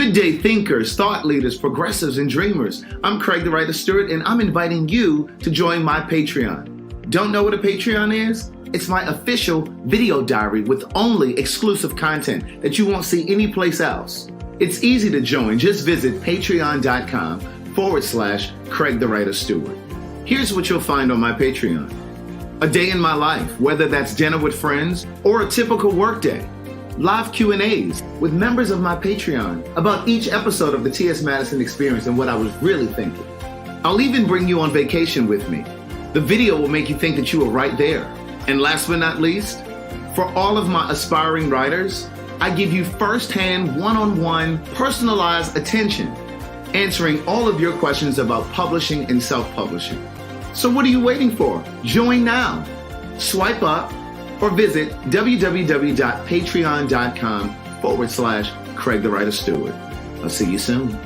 Good day, thinkers, thought leaders, progressives, and dreamers. I'm Craig the Writer Stewart, and I'm inviting you to join my Patreon. Don't know what a Patreon is? It's my official video diary with only exclusive content that you won't see anyplace else. It's easy to join. Just visit patreon.com/Craig the Writer Stewart. Here's what you'll find on my Patreon. A day in my life, whether that's dinner with friends or a typical workday. Live Q&As with members of my Patreon about each episode of the T.S. Madison Experience and what I was really thinking. I'll even bring you on vacation with me. The video will make you think that you were right there. And last but not least, for all of my aspiring writers, I give you firsthand, one-on-one, personalized attention, answering all of your questions about publishing and self-publishing. So what are you waiting for? Join now. Swipe up or visit www.patreon.com/Craig the Writer Stewart. I'll see you soon.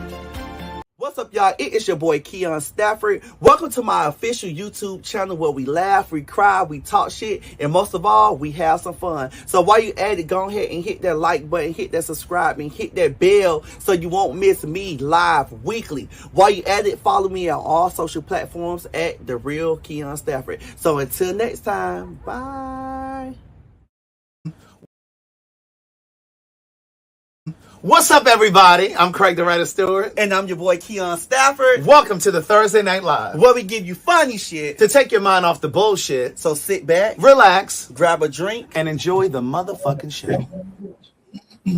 What's up, y'all? It is your boy KeonStafford. Welcome to my official YouTube channel where we laugh, we cry, we talk shit, and most of all, we have some fun. So while you at it, go ahead and hit that like button, hit that subscribe, and hit that bell so you won't miss me live weekly. While you at it, follow me on all social platforms at The Real KeonStafford. So until next time, bye. What's up, everybody? I'm Craig the Writer Stewart. And I'm your boy KeonStafford. Welcome to the Thursday Night Live, Where we give you funny shit to take your mind off the bullshit. So sit back, Relax, grab a drink, and enjoy the motherfucking show. Let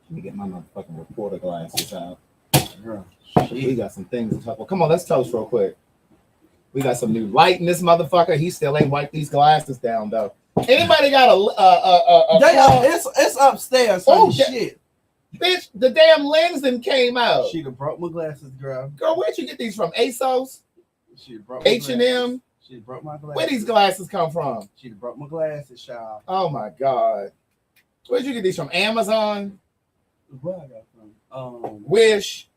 me get my motherfucking reporter glasses out. We got some things to talk about. Come on, let's toast real quick. We got some new light in this motherfucker. He still ain't wiped these glasses down, though. Anybody got it's upstairs. Oh, Shit. Bitch, the damn lens then came out. She done broke my glasses, girl. Girl, where'd you get these from? ASOS? She broke my H&M? She broke my glasses. Where these glasses come from? She broke my glasses, child. Oh my God. Where'd you get these from? Amazon? Where I got from? Wish?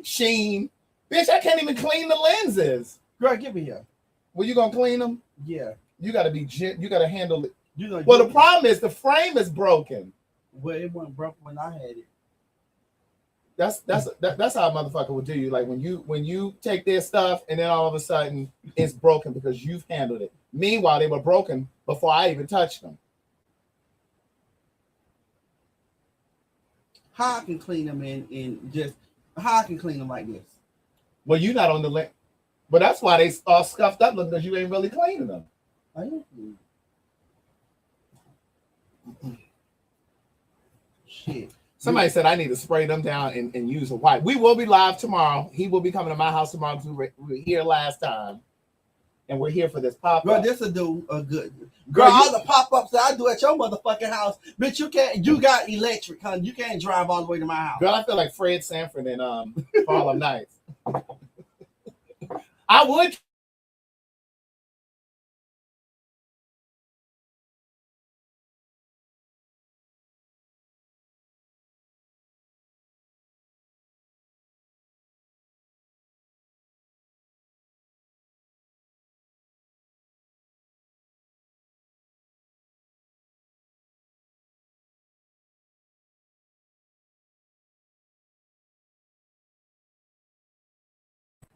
Sheen? Bitch, I can't even clean the lenses. Girl, give me here. Well, you gonna clean them? Yeah. You gotta be you gotta handle it. The problem is the frame is broken. Well, it wasn't broken when I had it. That's how a motherfucker would do you. Like when you take their stuff and then all of a sudden it's broken because you've handled it. Meanwhile, they were broken before I even touched them. How I can clean them how I can clean them like this? Well, you're not on the link. But that's why they all scuffed up because you ain't really cleaning them. I am. Shit. Somebody said I need to spray them down and use a wipe. We will be live tomorrow. He will be coming to my house tomorrow because we were here last time. And we're here for this pop-up. Girl, this will do a good. Girl, all the pop-ups that I do at your motherfucking house, bitch, you got electric, huh? You can't drive all the way to my house. Girl, I feel like Fred Sanford in Harlem Nights. I would.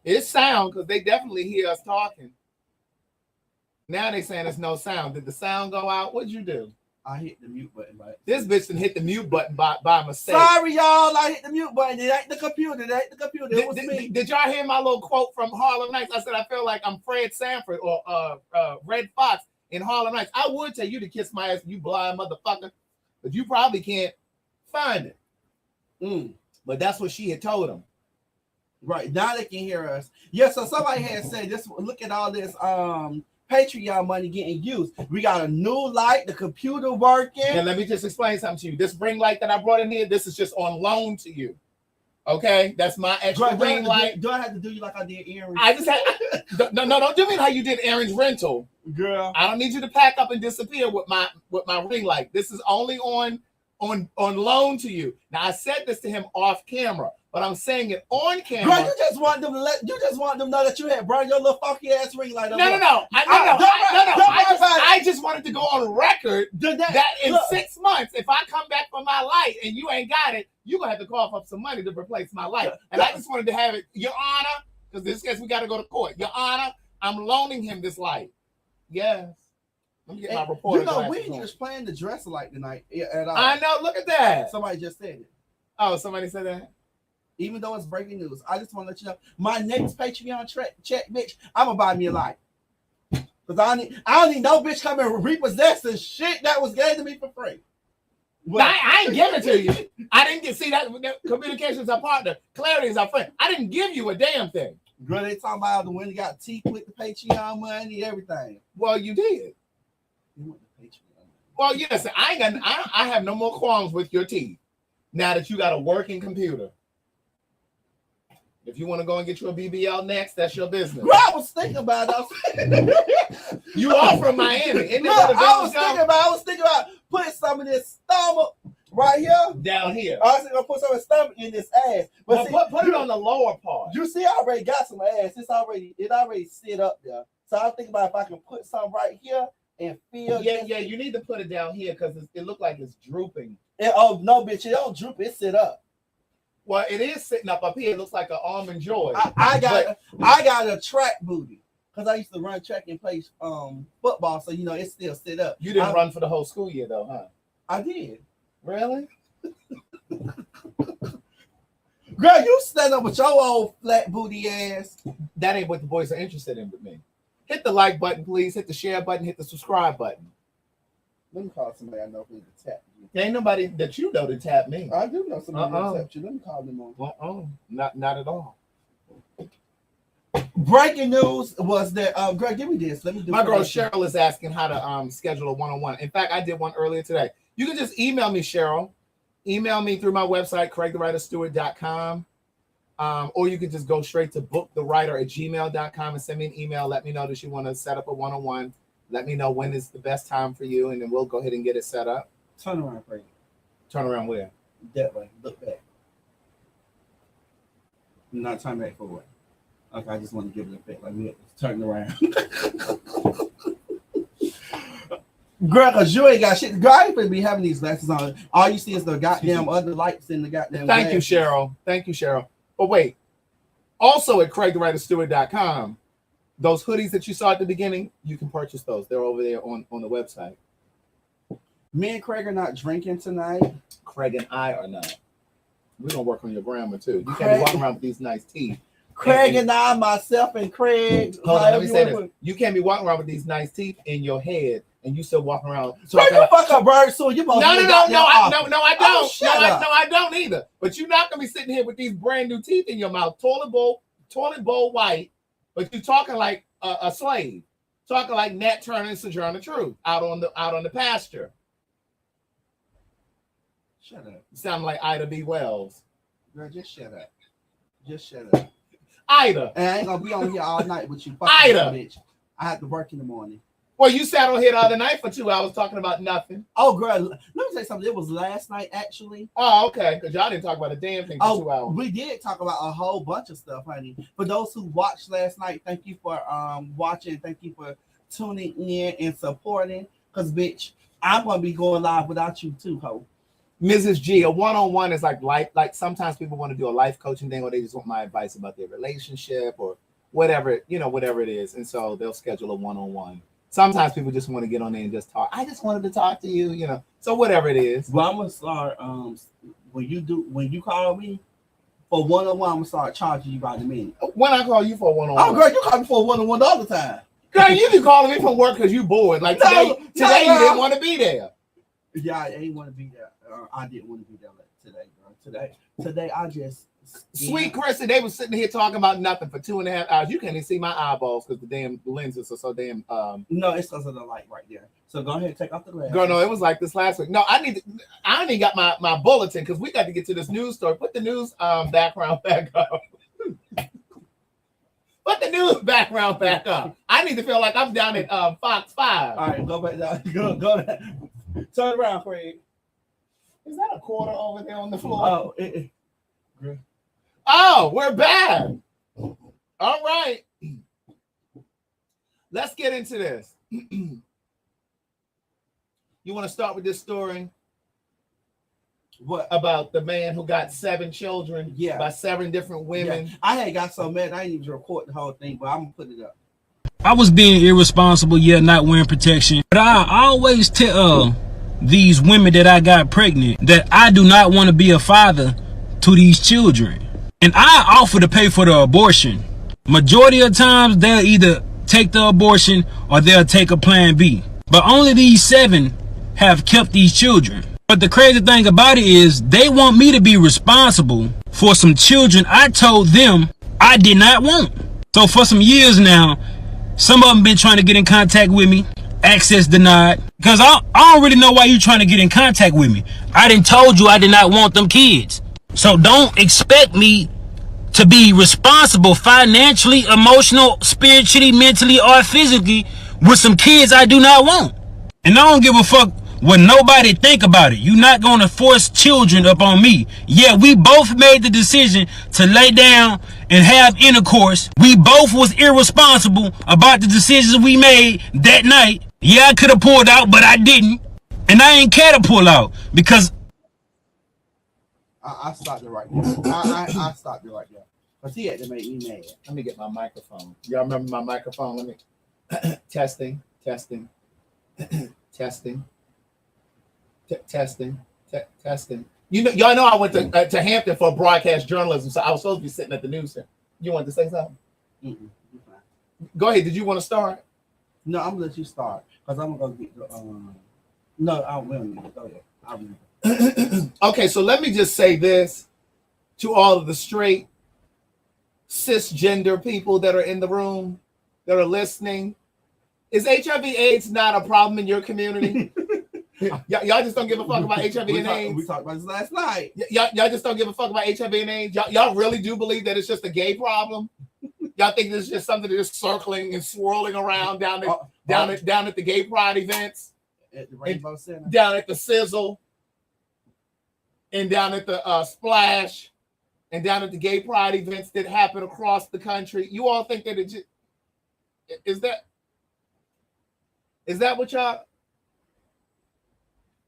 It's sound because they definitely hear us talking. Now they saying there's no sound. Did the sound go out? What'd you do? I hit the mute button. Right? This bitch done hit the mute button by mistake. Sorry, y'all. I hit the mute button. It ain't the computer. It was me. Did y'all hear my little quote from Harlem Nights? I said I feel like I'm Fred Sanford or Red Fox in Harlem Nights. I would tell you to kiss my ass, you blind motherfucker, but you probably can't find it. But that's what she had told him. Right, now they can hear us. Yeah, so somebody had said this. Look at all this Patreon money getting used. We got a new light, the computer working. And let me just explain something to you. This ring light that I brought in here, this is just on loan to you. Okay, that's my extra ring light. Do I have to do you like I did Aaron? I just had no. Don't do me how you did Aaron's rental, girl. I don't need you to pack up and disappear with my ring light. This is only on on loan to you. Now I said this to him off camera, but I'm saying it on camera. Bro, you just want them to know that you had brought your little funky ass ring light up. No. I just wanted to go on record that in 6 months, if I come back for my light and you ain't got it, you're gonna have to cough up some money to replace my light. And I just wanted to have it, Your Honor, because this case we got to go to court. Your Honor, I'm loaning him this light. Yes. Let me get my reporter. You know, we was playing the dress alike tonight at all. I know. Look at that. Somebody just said it. Oh, somebody said that? Even though it's breaking news, I just want to let you know my next Patreon check, bitch, I'm gonna buy me a light. Because I don't need no bitch coming repossessing shit that was given to me for free. Well, I ain't give it to you. I didn't see that. Communication is our partner. Clarity is our friend. I didn't give you a damn thing. Girl, they talking about the one that got teeth with the Patreon money, everything. Well, you did. Well, yes, I have no more qualms with your teeth now that you got a working computer. If you want to go and get you a BBL next, that's your business. Bro, I was thinking about it. You are from Miami. I was thinking about putting some of this stomach right here. Down here. I was gonna put some of the stomach in this ass. But see, put it on the lower part. You see, I already got some ass. It already sit up there. So I'm thinking about if I can put some right here and feel. Yeah, you need to put it down here because it looked like it's drooping. Oh no, bitch, it don't droop, it sit up. Well, it is sitting up here. It looks like an almond joy. I got a track booty because I used to run track and play football, so it still sit up. You didn't run for the whole school year though, huh? I did. Really? Girl, you stand up with your old flat booty ass. That ain't what the boys are interested in with me. Hit the like button, please. Hit the share button. Hit the subscribe button. Let me call somebody I know who to tap you. There ain't nobody that you know to tap me. I do know somebody to tap you. Let me call them on. Not at all. Breaking news was that Greg, give me this. Let me do. My girl Cheryl is asking how to schedule a one-on-one. In fact, I did one earlier today. You can just email me, Cheryl. Email me through my website, CraigTheWriterStewart.com. Or you can just go straight to bookthewriter@gmail.com and send me an email. Let me know that you want to set up a one-on-one. Let me know when is the best time for you, and then we'll go ahead and get it set up. Turn around, Craig. Turn around where? That way. Look back. Not turn back forward. Okay, I just want to give it a bit. Like we turn around. Girl, because you ain't got shit. Girl, I ain't gonna be having these glasses on. All you see is the goddamn other lights in the goddamn Thank glasses. you, Cheryl. Thank you, Cheryl. But wait. Also at CraigTheWriterStewart.com, those hoodies that you saw at the beginning, you can purchase those. They're over there on the website. Me and Craig are not drinking tonight. Craig and I are not. We're going to work on your grammar, too. You can't be walking around with these nice teeth. Craig and I, myself and Craig. Hold on, let me say this. You can't be walking around with these nice teeth in your head, and you still walking around. So you fuck a bird, so you No, I don't. No, I don't either. But you're not going to be sitting here with these brand new teeth in your mouth, toilet bowl white, but you're talking like a slave, talking like Nat Turner and Sojourner Truth out on the pasture. Shut up. You sound like Ida B. Wells. Girl, just shut up. Just shut up. Ida. And I ain't gonna be on here all night with you. Ida. Bitch. I have to work in the morning. Well, you sat on here the other night for 2 hours talking about nothing. Oh, girl, let me say something. It was last night, actually. Oh, okay. Because y'all didn't talk about a damn thing for 2 hours. We did talk about a whole bunch of stuff, honey. For those who watched last night, thank you for watching. Thank you for tuning in and supporting. Because, bitch, I'm going to be going live without you, too, ho. Mrs. G, a one-on-one is like life. Like sometimes people want to do a life coaching thing, or they just want my advice about their relationship or whatever, whatever it is. And so they'll schedule a one-on-one. Sometimes people just want to get on there and just talk. I just wanted to talk to you, So whatever it is. Well, I'm gonna start. When you call me for one-on-one, I'm gonna start charging you by the minute. When I call you for a one-on-one. Oh, girl, you call me for a one-on-one all the time. Girl, you be calling me from work because you bored. Like today you didn't want to be there. Yeah, I ain't want to be there. I didn't want to be there today, girl. Today, I just. Sweet Chrissy, they were sitting here talking about nothing for 2.5 hours. You can't even see my eyeballs because the damn lenses are so damn. No, it's because of the light right there. So go ahead and take off the glasses. Girl, no, it was like this last week. No, I ain't got my bulletin because we got to get to this news story. Put the news background back up. Put the news background back up. I need to feel like I'm down at Fox 5. All right, go back down. Go down. Turn around, Craig. Is that a quarter over there on the floor? Oh, Oh, we're back. All right. Let's get into this. You want to start with this story? What about the man who got 7 children? Yeah, by 7 different women. Yeah. I had got so mad I didn't even record the whole thing, but I'm gonna put it up. I was being irresponsible, not wearing protection. But I always tell these women that I got pregnant that I do not want to be a father to these children. And I offer to pay for the abortion. Majority of times they'll either take the abortion or they'll take a plan B. But only these 7 have kept these children. But the crazy thing about it is they want me to be responsible for some children I told them I did not want. So for some years now, some of them been trying to get in contact with me, access denied. Because I don't really know why you trying to get in contact with me. I done told you I did not want them kids. So don't expect me to be responsible financially, emotional, spiritually, mentally, or physically with some kids I do not want. And I don't give a fuck what nobody think about it. You're not going to force children up on me. Yeah, we both made the decision to lay down and have intercourse. We both was irresponsible about the decisions we made that night. Yeah, I could have pulled out, but I didn't. And I ain't care to pull out because I stopped it right there. I stopped it right there. Because he had to make me mad. Let me get my microphone. Y'all remember my microphone? Let me testing. Testing. You know, y'all know I went to Hampton for broadcast journalism, so I was supposed to be sitting at the news center. You wanted to say something? Mm-mm. Go ahead. Did you want to start? No, I'm gonna let you start because I'm gonna get the. No, I will. Go ahead. I will. Okay, so let me just say this to all of the straight cisgender people that are in the room that are listening. Is HIV/AIDS not a problem in your community? Y'all just don't give a fuck about HIV and AIDS. We talked about this last night. Y'all just don't give a fuck about HIV and AIDS. Y'all really do believe that it's just a gay problem? Y'all think this is just something that's just circling and swirling around down at the gay pride events, at the Rainbow Center, down at the Sizzle, and down at the Splash, and down at the gay pride events that happen across the country? You all think that it just is that what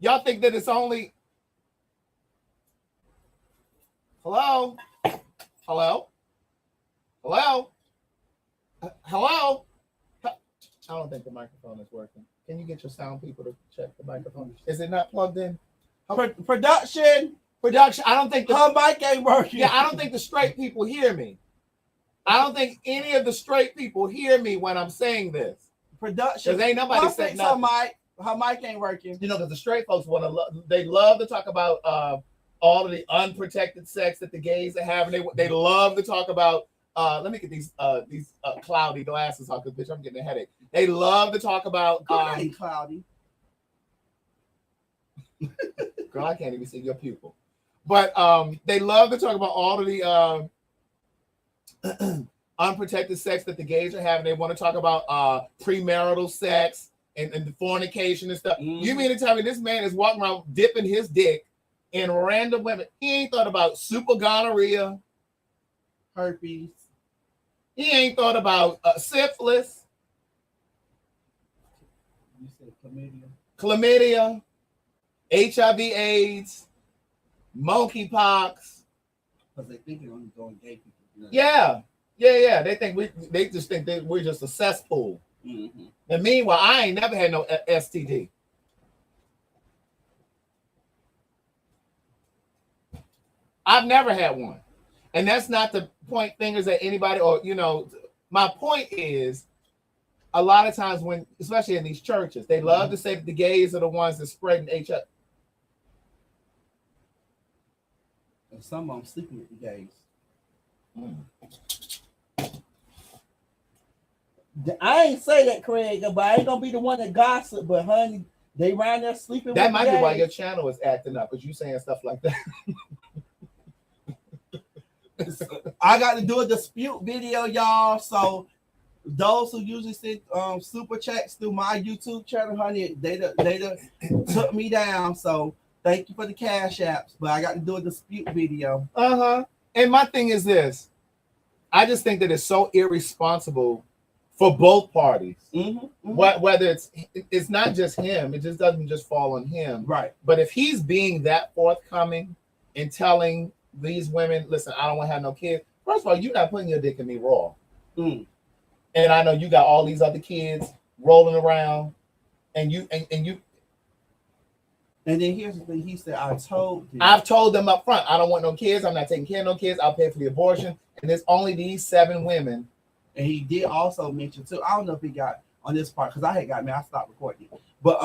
y'all think that it's only hello? I don't think the microphone is working. Can you get your sound people to check the microphone? Is it not plugged in? Production. I don't think her mic ain't working. Yeah, I don't think the straight people hear me. I don't think any of the straight people hear me when I'm saying this. Production. Because ain't nobody saying nothing. Her mic ain't working. You know, because the straight folks they love to talk about all of the unprotected sex that the gays are having. They love to talk about. Let me get these cloudy glasses on, because bitch, I'm getting a headache. They love to talk about. Ain't cloudy. Girl, I can't even see your pupil. But they love to talk about all of the unprotected sex that the gays are having. They want to talk about premarital sex and the fornication and stuff. Mm-hmm. You mean to tell me this man is walking around dipping his dick in random women? He ain't thought about super gonorrhea, herpes. He ain't thought about syphilis. You said chlamydia, HIV/AIDS, monkeypox. Because they think they're only going gay people. You know? Yeah. They just think that we're just a cesspool. Mm-hmm. And meanwhile, I ain't never had no STD. I've never had one. And that's not to point fingers at anybody, or, you know, my point is a lot of times when, especially in these churches, they love to say that the gays are the ones that spreading HIV. And some of them sleeping with the gays. I ain't say that, Craig, but I ain't gonna be the one that gossip. But honey, they around there sleeping. That with might the be gays. why your channel is acting up, because you saying stuff like that. I got to do a dispute video, y'all. So those who usually send super chats through my YouTube channel, honey, they took me down. So Thank you for the cash apps, but I got to do a dispute video. And my thing is this: I just think that it's so irresponsible for both parties. Whether it's not just him, it just doesn't just fall on him, Right? But if he's being that forthcoming and telling these women, "Listen, I don't want to have no kids." First of all, you're not putting your dick in me raw, and I know you got all these other kids rolling around, and you. And then here's the thing: he said, "I've told them up front, I don't want no kids. I'm not taking care of no kids. I'll pay for the abortion." And there's only these 7 women. And he did also mention too. I don't know if he got on this part because I had got me. I stopped recording, but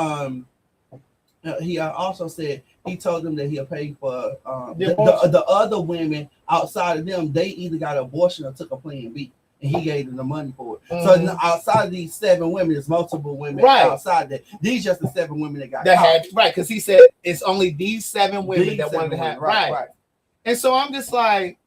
he also said he told them that he'll pay for the other women outside of them. They either got an abortion or took a Plan B, and he gave them the money for it. So outside of these 7 women, there's multiple women outside that. These just the 7 women that got had because he said it's only these 7 women that wanted to have right. And so I'm just like,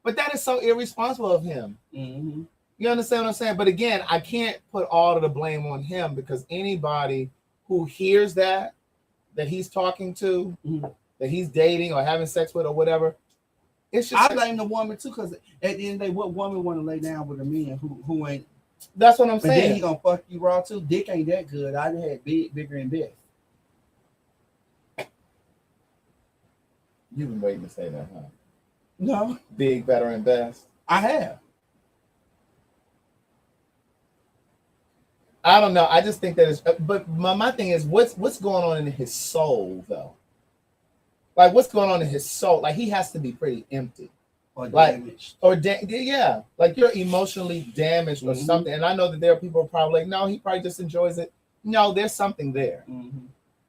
but that is so irresponsible of him. You understand what I'm saying? But again, I can't put all of the blame on him because anybody who hears that he's talking to, that he's dating or having sex with or whatever, it's just. I blame the woman too because at the end of the day, what woman want to lay down with a man who ain't? That's what I'm saying. Then he gonna fuck you raw too. Dick ain't that good. I had bigger, and best. You've been waiting to say that, huh? No. Big, better, and best. I have. I don't know. I just think that it's. But my thing is, what's going on in his soul, though? Like, what's going on in his soul? Like, he has to be pretty empty. Or damaged. Yeah. Like, you're emotionally damaged or something. And I know that there are people who are probably like, no, he probably just enjoys it. No, there's something there.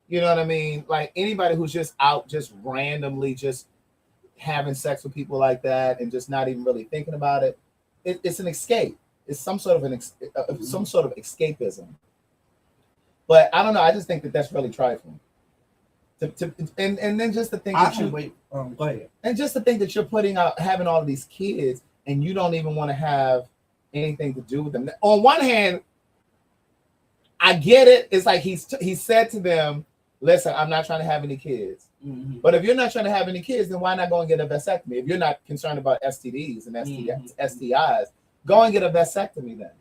You know what I mean? Like, anybody who's just out just randomly just having sex with people like that and just not even really thinking about it, it's an escape. It's some sort of some sort of escapism. But I don't know. I just think that that's really trifling. And then just to think that go ahead. And just to think that you're having all of these kids and you don't even want to have anything to do with them. On one hand, I get it. It's like he said to them, "Listen, I'm not trying to have any kids." But if you're not trying to have any kids, then why not go and get a vasectomy? If you're not concerned about STDs and STIs, go and get a vasectomy then.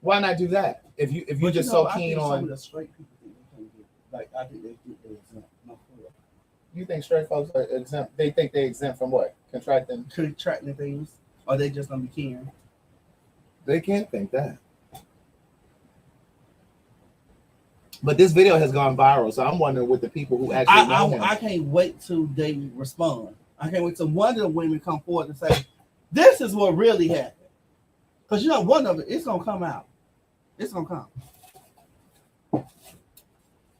Why not do that? If you're just so keen on. Some of the straight people think they like I think they exempt. You think straight folks are exempt? They think they exempt from what? Contracting things, or they just don't be caring. They can't think that. But this video has gone viral, so I'm wondering what the people who actually know him. I can't wait till they respond. I can't wait till one of the women come forward and say, "This is what really happened." Because you know, one of it, it's gonna come out. It's gonna come.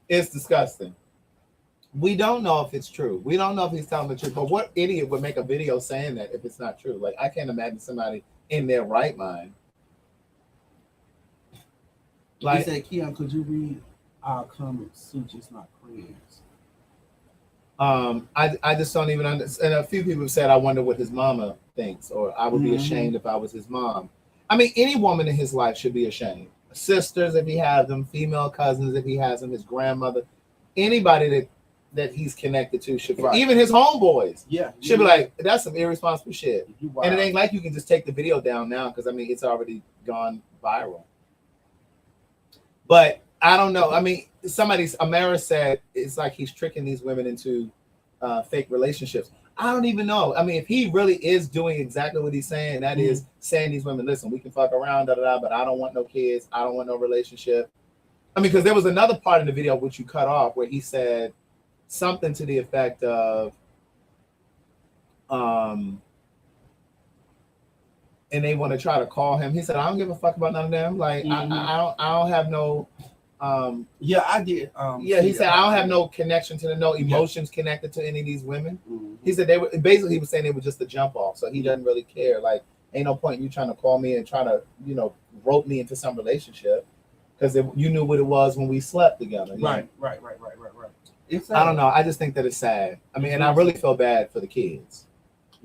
It's disgusting. We don't know if it's true. We don't know if he's telling the truth. But what idiot would make a video saying that if it's not true? Like, I can't imagine somebody in their right mind. Like, he said, "Keon, could you read our comments? Suit just not prayers." I just don't even understand. And a few people said, "I wonder what his mama thinks," or "I would be ashamed if I was his mom." I mean, any woman in his life should be ashamed. Sisters, if he has them, female cousins, if he has them, his grandmother, anybody that he's connected to should be, even his homeboys, should be like, "That's some irresponsible shit." And it ain't like you can just take the video down now because I mean it's already gone viral. But I don't know. I mean, Amara said it's like he's tricking these women into fake relationships. I don't even know. I mean, if he really is doing exactly what he's saying, that is saying these women, "Listen, we can fuck around, but I don't want no kids. I don't want no relationship." I mean, because there was another part in the video which you cut off where he said something to the effect of, and they want to try to call him. He said, "I don't give a fuck about none of them. Like, I don't have no." I did. He said, "I don't have no connection to no emotions connected to any of these women." He said he was saying they were just a jump off, so he doesn't really care. Like, ain't no point in you trying to call me and trying to, rope me into some relationship because you knew what it was when we slept together. Right. I don't know. I just think that it's sad. I mean, and I really feel bad for the kids.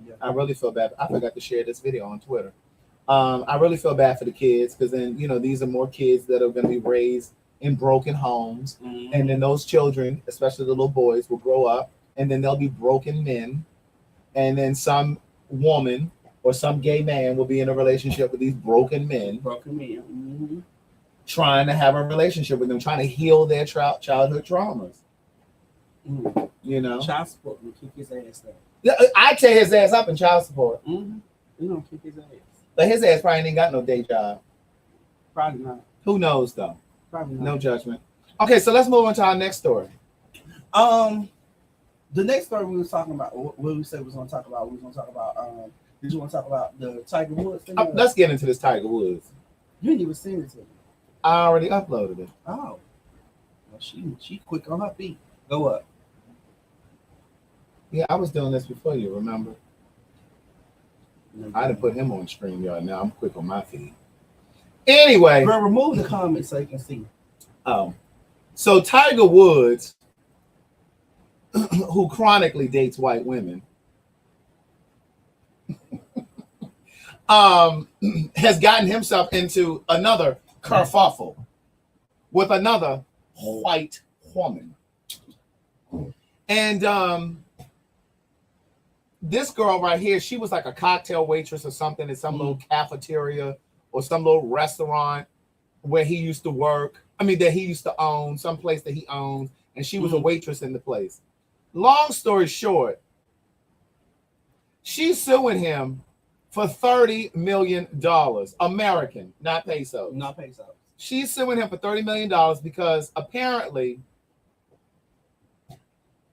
Yeah. I really feel bad. I forgot to share this video on Twitter. I really feel bad for the kids because then, these are more kids that are going to be raised in broken homes, and then those children, especially the little boys, will grow up, and then they'll be broken men, and then some woman or some gay man will be in a relationship with these broken men, trying to have a relationship with them, trying to heal their childhood traumas. You know, child support will kick his ass up. I tear his ass up in child support. You don't kick his ass. But his ass probably ain't got no day job. Probably not. Who knows though? Probably not. No judgment. Okay, so let's move on to our next story. The next story we was talking about, what we said we was going to talk about, did you want to talk about the Tiger Woods thing? Let's get into this Tiger Woods. You didn't even send it to me. I already uploaded it. Oh. Well, she quick on her feet. Go up. Yeah, I was doing this before you, remember? I done put him on StreamYard. Now I'm quick on my feed. Anyway. Bro, remove the comments so you can see. So Tiger Woods, who chronically dates white women, has gotten himself into another kerfuffle with another white woman. And this girl right here, she was like a cocktail waitress or something in some little cafeteria or some little restaurant where he used to work. I mean, that he used to own, some place that he owns, and she was a waitress in the place. Long story short, she's suing him for $30 million, American, not pesos. Not pesos. She's suing him for $30 million because apparently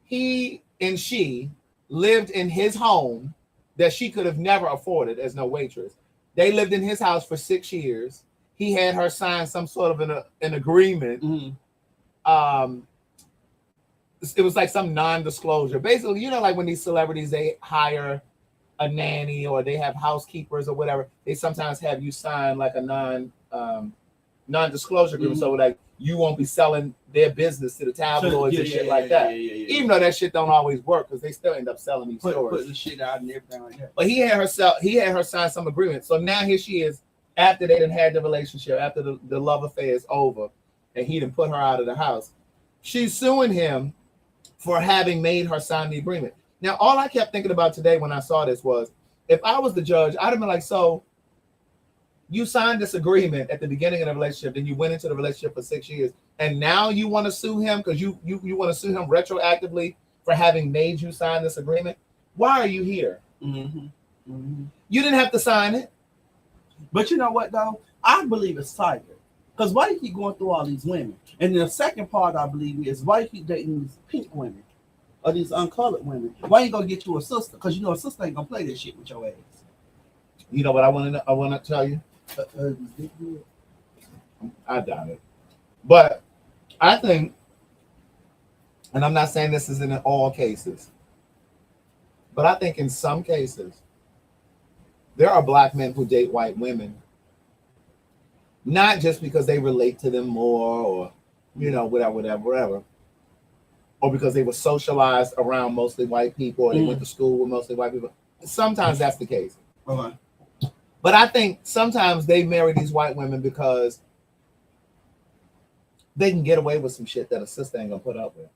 he and she lived in his home that she could have never afforded as no waitress. They lived in his house for 6 years. He had her sign some sort of an agreement. It was like some non-disclosure. Basically, you know, like when these celebrities, they hire a nanny or they have housekeepers or whatever, they sometimes have you sign like a non-disclosure agreement. So like you won't be selling their business to the tabloids and shit like that. Even though that shit don't always work because they still end up selling these stores. Put the shit out and everything like that. But he had her sign some agreement. So now here she is after they done had the relationship, after the love affair is over, and he done put her out of the house. She's suing him for having made her sign the agreement. Now, all I kept thinking about today when I saw this was, if I was the judge, I'd have been like, so you signed this agreement at the beginning of the relationship, then you went into the relationship for 6 years, and now you want to sue him because you want to sue him retroactively for having made you sign this agreement? Why are you here? You didn't have to sign it. But you know what, though? I believe it's Tiger. Because why do you keep going through all these women? And the second part, I believe, is why you keep dating these pink women or these uncolored women? Why you gonna get you a sister? Because you know a sister ain't gonna play this shit with your ass. You know what I want to tell you? I doubt it. But I think, and I'm not saying this is in all cases, but I think in some cases, there are black men who date white women, not just because they relate to them more or, you know, whatever, or because they were socialized around mostly white people or they went to school with mostly white people. Sometimes that's the case. But I think sometimes they marry these white women because they can get away with some shit that a sister ain't gonna put up with.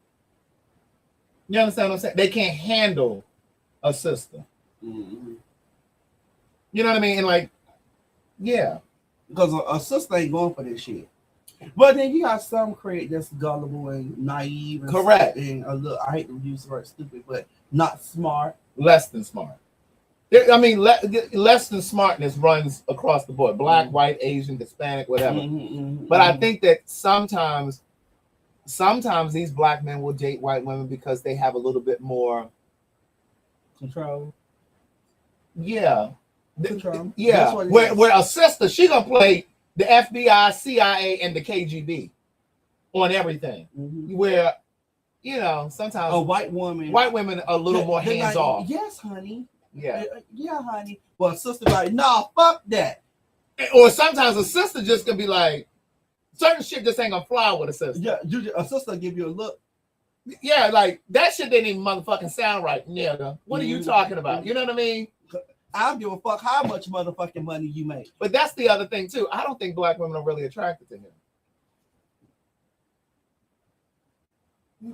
You understand what I'm saying? They can't handle a sister. You know what I mean? And like, yeah. Because a sister ain't going for this shit. But then you got some create that's gullible and naive. And correct. And a little, I hate to use the word stupid, but not smart. Less than smart. I mean, less than smartness runs across the board. Black, white, Asian, Hispanic, whatever. But I think that sometimes these black men will date white women because they have a little bit more control. Yeah. Control. Yeah. Where a sister, she gonna play the FBI, CIA, and the KGB on everything. Where, you know, sometimes white women are a little more hands off. Like, yes, honey. Yeah. Yeah, honey. Well, a sister like, nah, fuck that. Or sometimes a sister just gonna be like, certain shit just ain't gonna fly with a sister. Yeah, a sister give you a look. Yeah, like that shit didn't even motherfucking sound right, nigga. What are you talking about? You know what I mean? I don't give a fuck how much motherfucking money you make. But that's the other thing too. I don't think black women are really attracted to him.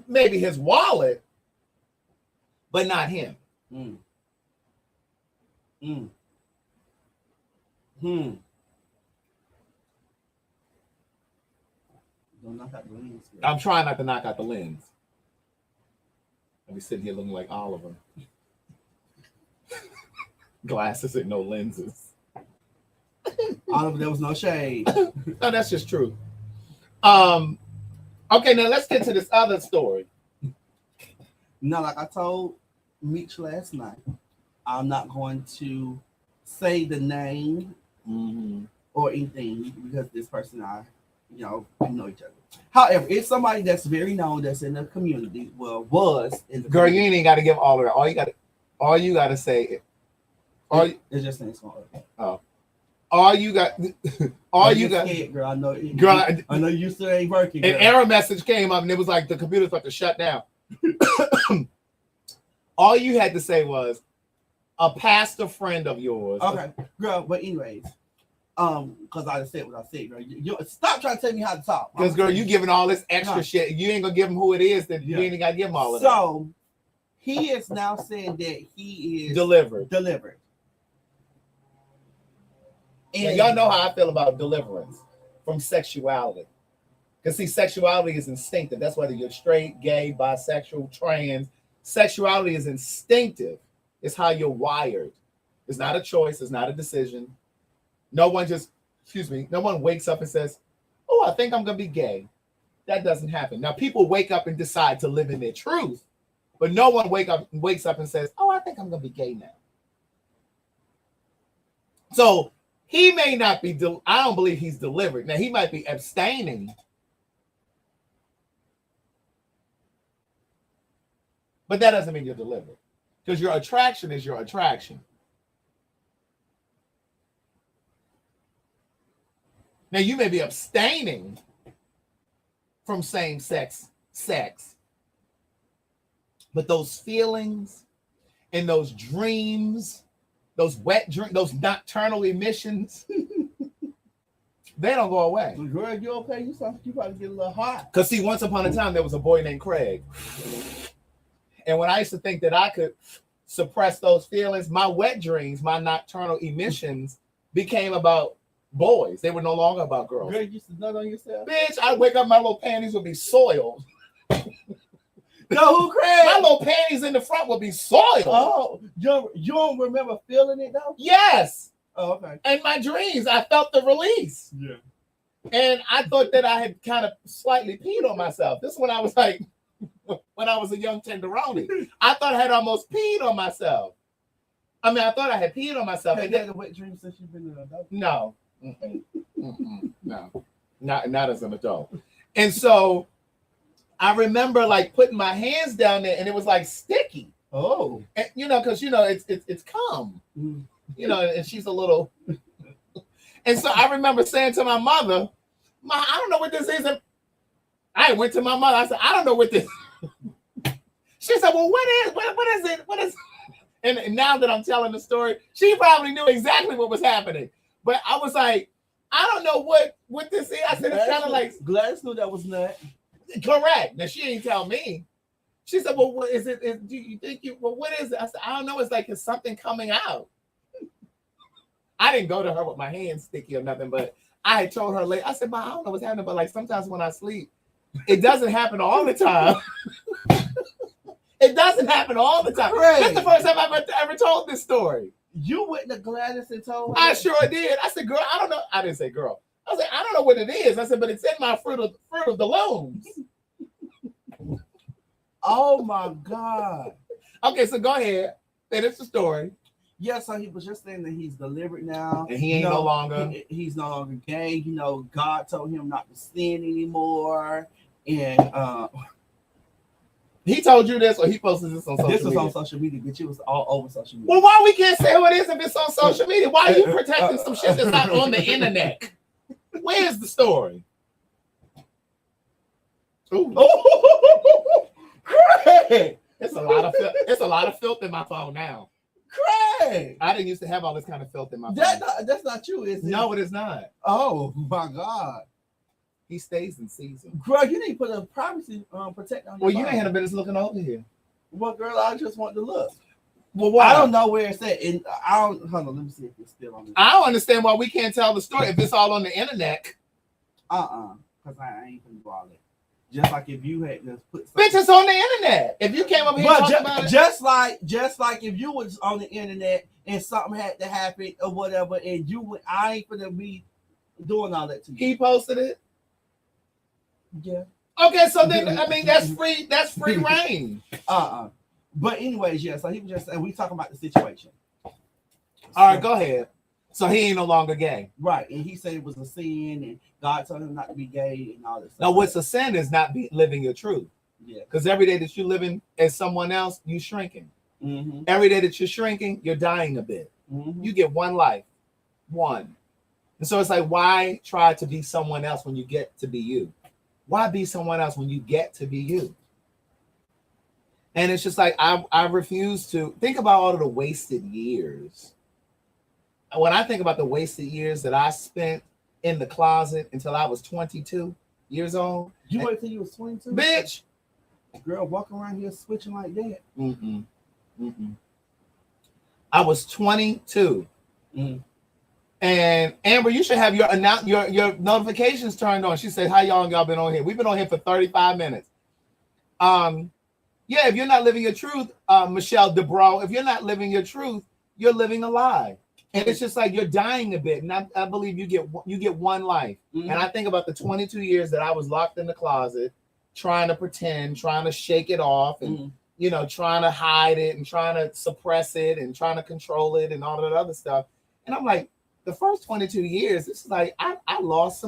maybe his wallet, but not him. Don't knock out the lens. I'm trying not to knock out the lens. I'll be sitting here looking like Oliver. Glasses and no lenses. Oliver, there was no shade. No, that's just true. Okay, now let's get to this other story. Now, like I told Meech last night, I'm not going to say the name or anything because this person we know each other. However, it's somebody that's very known that's in the community. Well, was in the Girl, community. you ain't got to give all of it. All you got to say. It's just saying small. All you got. All you got. Scared, girl, I know. Girl, I know you still ain't working. An Girl. error message came up and it was like the computer's about to shut down. All you had to say was a pastor friend of yours. Okay, girl. But anyways, because I just said what I said, girl. You stop trying to tell me how to talk. Because girl, you giving all this extra shit. You ain't gonna give him who it is. Then you ain't got to give him all of that. So he is now saying that he is Delivered. And Now, y'all know how I feel about deliverance from sexuality. Because see, sexuality is instinctive. That's whether you're straight, gay, bisexual, trans. Sexuality is instinctive. It's how you're wired. It's not a choice. It's not a decision. No one wakes up and says, oh, I think I'm going to be gay. That doesn't happen. Now, people wake up and decide to live in their truth. But no one wakes up and says, oh, I think I'm going to be gay now. So he may not be, I don't believe he's delivered. Now, he might be abstaining. But that doesn't mean you're delivered. Because your attraction is your attraction. Now, you may be abstaining from same-sex sex. But those feelings and those dreams, those wet dreams, those nocturnal emissions, they don't go away. girl, you okay? You probably get a little hot. Because see, once upon a time, there was a boy named Craig. And when I used to think that I could suppress those feelings, my wet dreams, my nocturnal emissions became about boys. They were no longer about girls. Girl, you used to nut on yourself? Bitch, I'd wake up, my little panties would be soiled. No, who Craig? My little panties in the front would be soiled. Oh, you don't remember feeling it though? Yes. Oh, okay. In my dreams, I felt the release. Yeah. And I thought that I had kind of slightly peed on myself. This is when I was like, when I was a young tenderoni. I thought I had almost peed on myself. I mean, I thought I had peed on myself. Have you had a wet dream since you've been an adult? No. No. Not as an adult. And so I remember like putting my hands down there and it was like sticky. Oh. And, because it's cum. And she's a little. And so I remember saying to my mother, "Ma, I don't know what this is." And I went to my mother. I said, "I don't know what this." She said, "Well, what is it? What is?" And now that I'm telling the story, she probably knew exactly what was happening. But I was like, "I don't know what this is." I said, "It's kind of like." Gladys knew that was nut. Correct. Now she didn't tell me. She said, "Well, what is it? Do you think you? Well, what is it?" I said, "I don't know. It's like it's something coming out." I didn't go to her with my hands sticky or nothing, but I had told her later. I said, "Ma, I don't know what's happening, but like sometimes when I sleep, it doesn't happen all the time." It doesn't happen all the time. Right. That's the first time I've ever told this story. You went to Gladys and told her? I sure did. I said, "Girl, I don't know." I didn't say girl. I said, "I don't know what it is." I said, "But it's in my fruit of the looms." Oh my God. Okay, so go ahead. Finish the story. Yeah, so he was just saying that he's delivered now. And he ain't no longer. He's no longer gay. God told him not to sin anymore. And he told you this, or he posted this on social media? This was on social media, bitch. It was all over social media. Well, why we can't say who it is if it's on social media? Why are you protecting some shit that's not on the internet? Where's the story? Ooh. Craig! It's a lot of filth in my phone now. Craig! I didn't used to have all this kind of filth in my phone. That's not you, is it? No, it is not. Oh my God. He stays in season. Girl, you need to put a privacy protector on your Well, you phone. ain't had a business looking over here. Well, girl, I just want to look. Well, why? I don't know where it's at. And I don't. Hold on, let me see if it's still on this. I don't understand why we can't tell the story if it's all on the internet. Because I ain't gonna do all that. Just like if you had just put Bitch, it's on the internet. If you came up here and talked about it. Just like if you was on the internet and something had to happen or whatever, and you would, I ain't gonna be doing all that to you. He posted it. Yeah. Okay, so then I mean that's free reign. But anyways, yeah. So he was just saying we talking about the situation. All right, go ahead. So he ain't no longer gay. Right, and he said it was a sin, and God told him not to be gay and all this stuff. Now, what's a sin is not living your truth. Yeah. Because every day that you're living as someone else, you're shrinking. Mm-hmm. Every day that you're shrinking, you're dying a bit. Mm-hmm. You get one life. One. And so it's like, why try to be someone else when you get to be you? Why be someone else when you get to be you? And it's just like, I refuse to think about all of the wasted years. When I think about the wasted years that I spent in the closet until I was 22 years old. You wait till you was 22? Bitch. Girl, walking around here switching like that. I was 22. Mm. And Amber, you should have your notifications turned on. She said, how y'all been on here? We've been on here for 35 minutes. Yeah, if you're not living your truth, Michelle DeBro, if you're not living your truth, you're living a lie. And it's just like you're dying a bit. And I believe you get one life. Mm-hmm. And I think about the 22 years that I was locked in the closet, trying to pretend, trying to shake it off, and trying to hide it and trying to suppress it and trying to control it and all that other stuff. And I'm like, the first 22 years, it's like I lost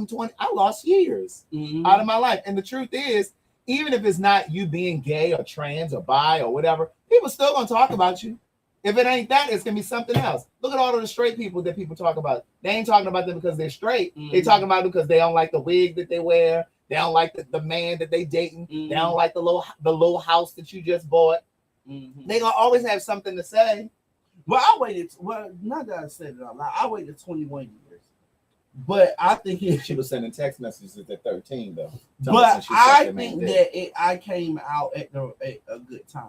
years out of my life. And the truth is, even if it's not you being gay or trans or bi or whatever, people still gonna talk about you. If it ain't that, it's gonna be something else. Look at all of the straight people that people talk about. They ain't talking about them because they're straight. They talking about them because they don't like the wig that they wear. They don't like the man that they dating. They don't like the little house that you just bought. They gonna always have something to say. Well, not that I said it out loud. I waited 21 years. But I think she was sending text messages at 13 though. But I think that I came out at a good time.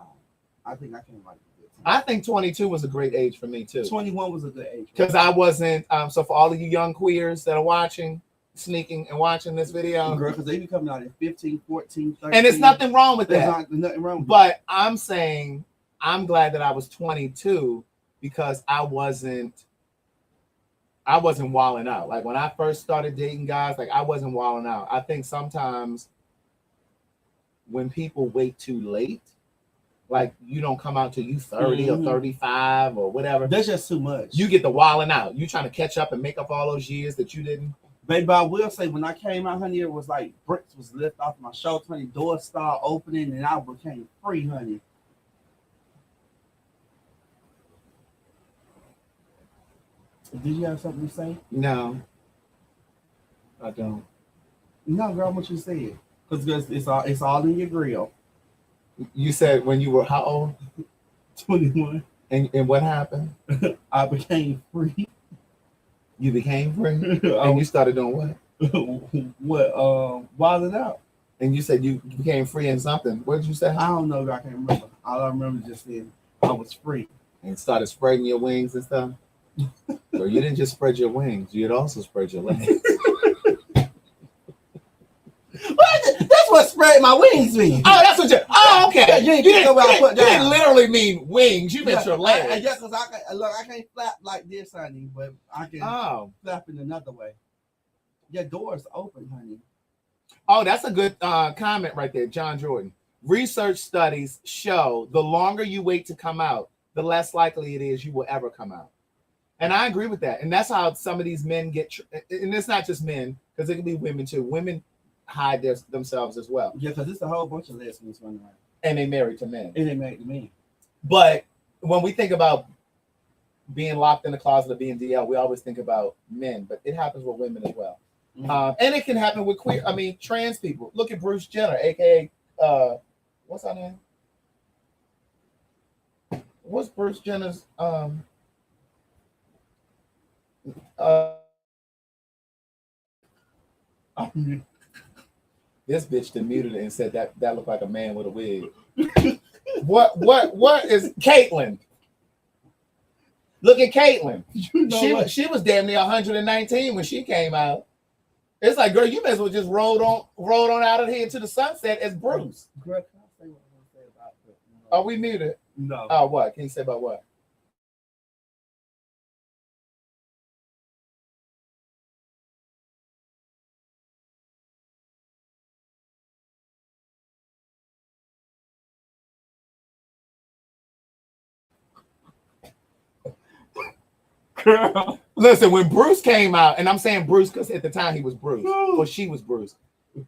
I think I came out. I think 22 was a great age for me too. 21 was a good age. Because I wasn't, so for all of you young queers that are watching, sneaking and watching this video. Girl, because they be coming out at 15, 14, 13. And there's nothing wrong with that. There's nothing wrong with that. I'm saying, I'm glad that I was 22 because I wasn't wilding out. Like when I first started dating guys, like I wasn't wilding out. I think sometimes when people wait too late, like you don't come out till you 30 or 35 or whatever. That's just too much. You get the wilding out. You trying to catch up and make up all those years that you didn't. Baby, I will say when I came out, honey, it was like bricks was lifted off my shoulders, honey. Doors started opening and I became free, honey. Did you have something to say? No, I don't. No, girl, what you said? Because it's all in your grill. You said when you were how old? 21. And what happened? I became free. You became free? And you started doing what? What? Wilding out. And you said you became free in something. What did you say? I don't know. I can't remember. All I remember just saying I was free. And started spreading your wings and stuff? So you didn't just spread your wings. You had also spread your legs. That's what spread my wings mean. Oh, that's what you. Oh, okay. You didn't literally mean wings. You meant your legs. Yeah, because I can't flap like this, honey, but I can flap in another way. Your door's open, honey. Oh, that's a good comment right there, John Jordan. Research studies show the longer you wait to come out, the less likely it is you will ever come out. And I agree with that. And that's how some of these men get. And it's not just men, because it can be women too. Women hide themselves as well. Yeah, because it's a whole bunch of lesbians running around. And they married to men. But when we think about being locked in the closet or being DL, we always think about men, but it happens with women as well. And it can happen with trans people. Look at Bruce Jenner, aka what's her name? What's Bruce Jenner's This bitch then muted it and said that looked like a man with a wig. What is Caitlyn? Look at Caitlyn. You know She was damn near 119 when she came out. It's like, girl, you may as well just rolled on out of here to the sunset as Bruce. Girl, can I say what I'm gonna say about it? Are we muted? No. Oh, what? Can you say about what? Girl. Listen, when Bruce came out, and I'm saying Bruce because at the time he was Bruce, or she was Bruce.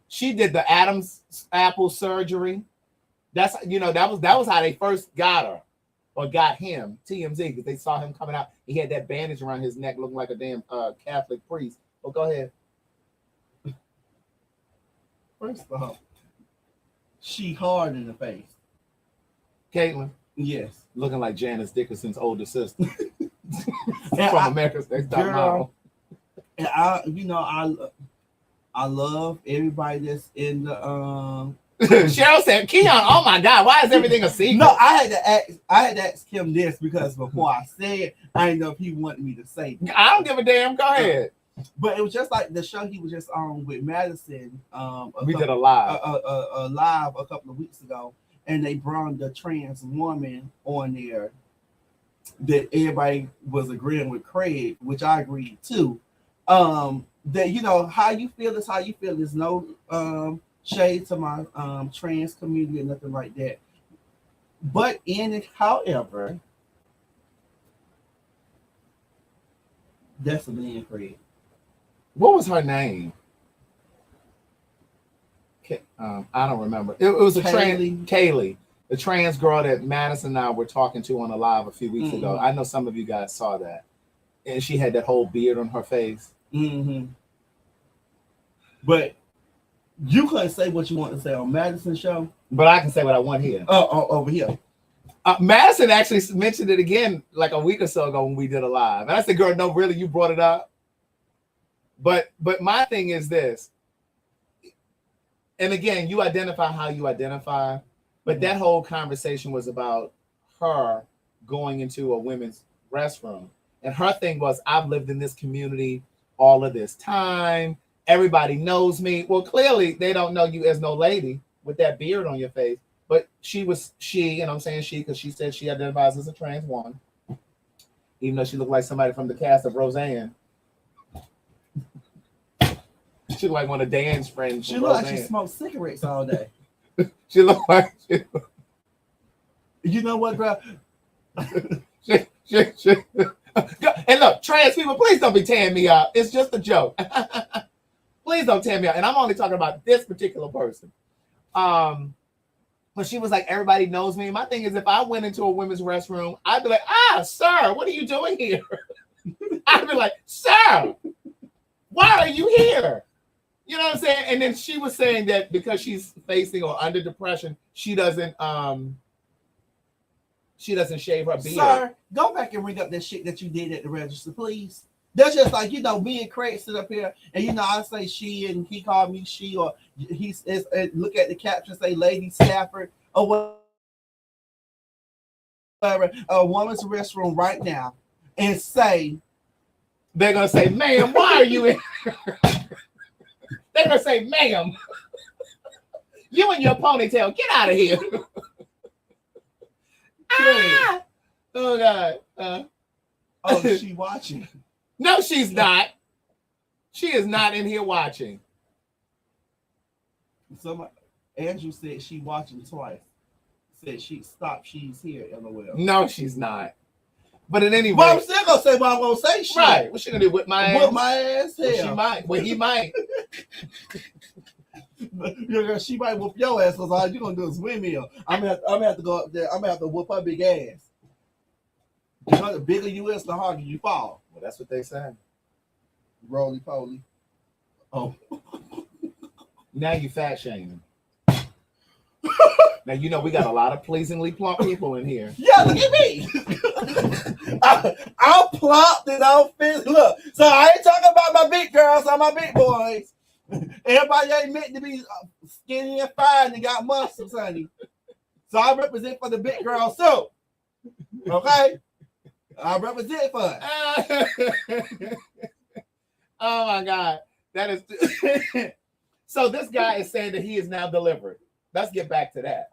She did the Adam's apple surgery. That's that was how they first got her or got him, TMZ, because they saw him coming out. He had that bandage around his neck looking like a damn Catholic priest. Well, go ahead. First off, she hard in the face. Caitlyn, Yes. looking like Janice Dickinson's older sister from America's Next Top Model. And I love everybody that's in the Cheryl said, Keon, oh my God, why is everything a secret? No, I had to ask him this because before I said it, I didn't know if he wanted me to say that. I don't give a damn. Go ahead. But it was just like the show he was just on with Madison. We did a live. A live a couple of weeks ago, and they brought the trans woman on there that everybody was agreeing with Craig, which I agreed too. That how you feel is how you feel. There's no shade to my trans community or nothing like that. But however, that's a man, Craig. What was her name? I don't remember. It was a Kaylee, the trans girl that Madison and I were talking to on a live a few weeks ago. I know some of you guys saw that. And she had that whole beard on her face. Mm-hmm. But you couldn't say what you want to say on Madison's show. But I can say what I want here. Oh, over here. Madison actually mentioned it again like a week or so ago when we did a live. And I said, girl, no, really, you brought it up? But my thing is this. And again, you identify how you identify. But that whole conversation was about her going into a women's restroom. And her thing was, I've lived in this community all of this time. Everybody knows me. Well, clearly they don't know you as no lady with that beard on your face. But she, and I'm saying she because she said she identifies as a trans woman, even though she looked like somebody from the cast of Roseanne. She looked like one of Dan's friends. She looked like she smoked cigarettes all day. She looked like You know what, bro? And look, trans people, please don't be tearing me up. It's just a joke. Please don't tear me up. And I'm only talking about this particular person. But she was like, everybody knows me. My thing is, if I went into a women's restroom, I'd be like, sir, what are you doing here? I'd be like, sir, why are you here? You know what I'm saying? And then she was saying that because she's facing or under depression, she doesn't shave her beard. Sir, go back and ring up that shit that you did at the register, please. That's just like, me and Craig sit up here and, I say she and he called me she, or he says, look at the caption, say Lady Stafford or whatever, a woman's restroom right now and say, they're going to say, ma'am, why are you in here? They're going to say, ma'am, you and your ponytail, get out of here. Oh, God. Oh, she watching. No, she's not. She is not in here watching. Andrew said she watching twice. Said she stopped. She's here. LOL. No, she's not. But at any rate, well, I'm still gonna say what I'm gonna say. Shit. Right? What's she gonna do? Whip my ass? Whip my ass? Hell. Well, she might. Well, he might. She might whoop your ass because all you gonna do is windmill. I'm gonna have to go up there. I'm gonna have to whoop her big ass. The bigger you is, the harder you fall. Well, that's what they say. Roly poly. Oh. Now you fat shaming. Now we got a lot of pleasingly plump people in here. Yeah, look at me. I'm plump and I'm fit. Look, so I ain't talking about my big girls or my big boys. Everybody ain't meant to be skinny and fine and got muscles, honey. So I represent for the big girl too. Okay? I represent for it. Oh my God. That is so this guy is saying that he is now delivered. Let's get back to that.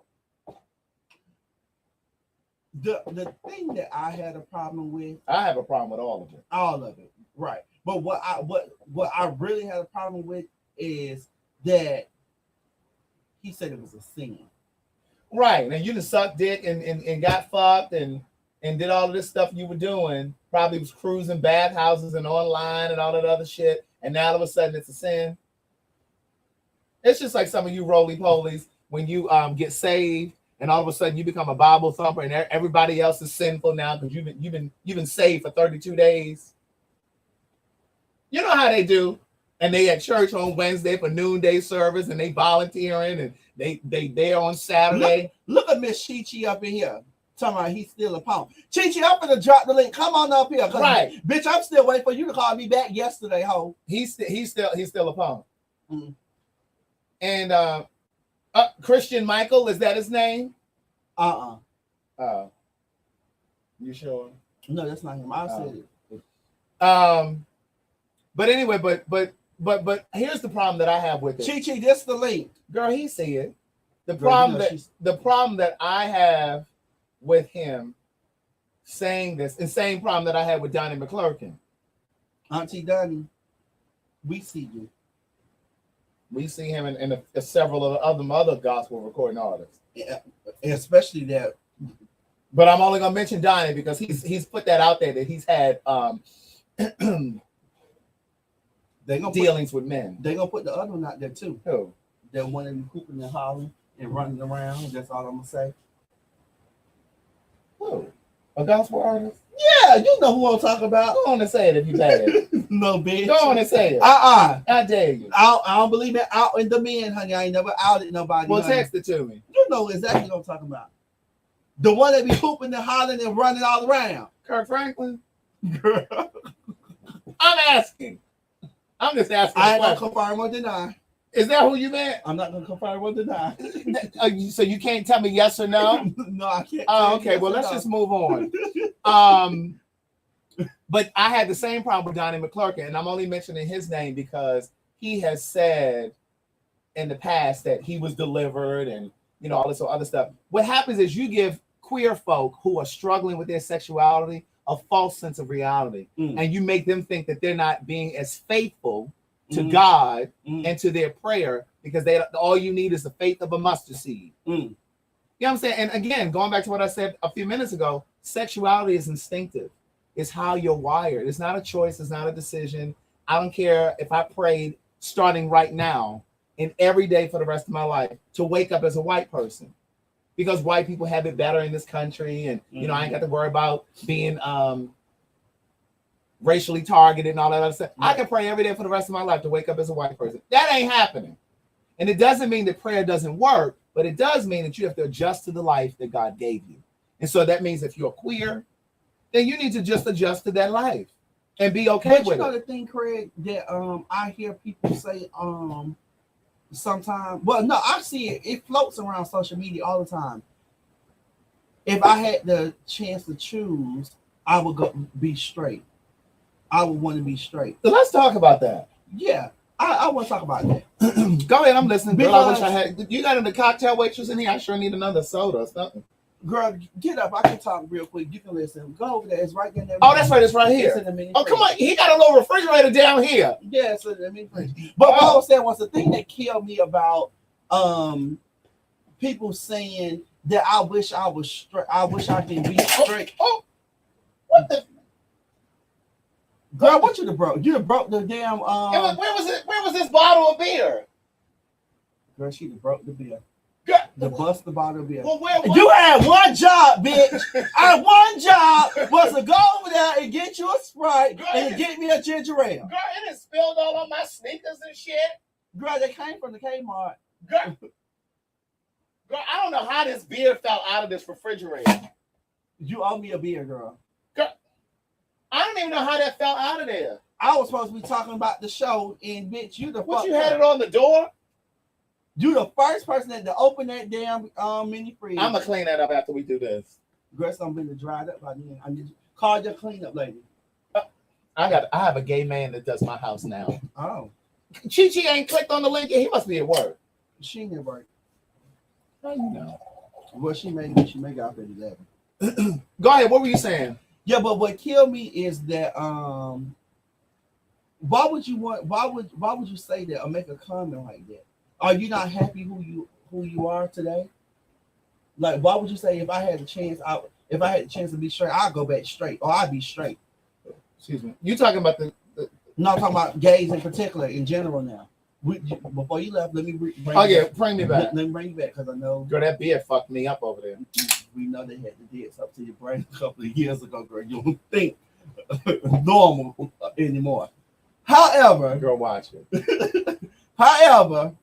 The thing that I had a problem with, I have a problem with all of it. all of it, right? But what I really had a problem with is that he said it was a sin. Right. And you just sucked dick and got fucked and did all of this stuff you were doing. Probably was cruising bathhouses and online and all that other shit. And now all of a sudden it's a sin. It's just like some of you roly-polies when you get saved and all of a sudden you become a Bible thumper and everybody else is sinful now because you've been saved for 32 days. You know how they do. And they at church on Wednesday for noonday service and they volunteering and they there on Saturday. Look at Miss Chi-Chi up in here. Talking about he's still a pound. Chi-Chi, I'm gonna drop the link. Come on up here. Right. Bitch, I'm still waiting for you to call me back yesterday, ho. He's still a punk. Mm-hmm. And Christian Michael, is that his name? You sure? No, that's not him. I said it. But anyway, but here's the problem that I have with it. Chi-Chi, this the link. Girl, he said the Girl, problem that I have with him saying this, and same problem that I had with Donnie McClurkin. Auntie Donnie, we see you. We see him in several of the other gospel recording artists. Yeah, especially that. But I'm only gonna mention Donnie because he's put that out there that he's had dealings with men. They're gonna put the other one out there too. Who? That one in hooping and hollering and running around. That's all I'm gonna say. Who? A gospel artist? Yeah, you know who I'm talking about. Go on and say it if you bad. No, bitch. Go on and say it. I dare you. I don't believe it. Out in the men, honey. I ain't never outed nobody. Well, honey. text it to me. You know exactly what I'm talking about. The one that be hooping and hollering and running all around. Kirk Franklin? Girl. I'm asking. I'm just asking. I ain't gonna confirm or deny. Is that who you meant? I'm not gonna confirm or deny. So you can't tell me yes or no? No, I can't. Oh, okay. Well, let's just move on. But I had the same problem with Donnie McClurkin, and I'm only mentioning his name because he has said in the past that he was delivered and all this other stuff. What happens is you give queer folk who are struggling with their sexuality a false sense of reality, and you make them think that they're not being as faithful to God and to their prayer because all you need is the faith of a mustard seed. You know what I'm saying? And again, going back to what I said a few minutes ago, sexuality is instinctive. It's how you're wired. It's not a choice. It's not a decision. I don't care if I prayed starting right now and every day for the rest of my life to wake up as a white person, because white people have it better in this country. And, I ain't got to worry about being racially targeted and all that other stuff. Right. I can pray every day for the rest of my life to wake up as a white person. That ain't happening. And it doesn't mean that prayer doesn't work, but it does mean that you have to adjust to the life that God gave you. And so that means if you're queer, then you need to just adjust to that life and be okay with it. But you know the thing, Craig, that I hear people say sometimes, well, no, I see it. It floats around social media all the time. If I had the chance to choose, I would go be straight. I would want to be straight. So let's talk about that. Yeah, I want to talk about that. Go ahead, I'm listening. Girl, Because, I wish I had. You got any cocktail waitress in here? I sure need another soda or something. Girl, get up. I can talk real quick. You can listen. Go over there. It's right there. Oh, that's right. It's right here. Oh, come on. He got a little refrigerator down here. Yeah, it's in the mini fridge. But what I was saying was the thing that killed me about people saying that I wish I was straight. I wish I can be straight. What the? Girl, what you done broke? You done broke the damn. Where was it? Where was this bottle of beer? Girl, she done broke the beer. Girl, the bust the bottle of beer. Well, you had one job, bitch. One job was to go over there and get you a Sprite and get me a ginger ale. Girl, it is spilled all on my sneakers and shit. Girl, they came from the Kmart. Girl, I don't know how this beer fell out of this refrigerator. You owe me a beer, girl. I don't even know how that fell out of there. I was supposed to be talking about the show, and bitch, you the What, you had it on the door? You the first person to open that damn mini fridge. I'm gonna clean that up after we do this. Grass done been dried up by then. I need you call your cleanup lady. I have a gay man that does my house now. Oh, Chi ain't clicked on the link yet. He must be at work. she ain't at work. How you know? Well, she may get off at 11. Go ahead. What were you saying? Yeah, but what killed me is that why would you say that or make a comment like that? Are you not happy who you are today? Like, why would you say if I had the chance to be straight, I'd go back straight, or I'd be straight? Excuse me. You talking about the No, I'm talking about gays in particular, in general now. Before you left, let me bring bring me back. Let me bring you back, because I know. Girl, that beer fucked me up over there. We know they had the dance up to your brain a couple of years ago, girl. You don't think normal anymore. However, Girl, watch it. However,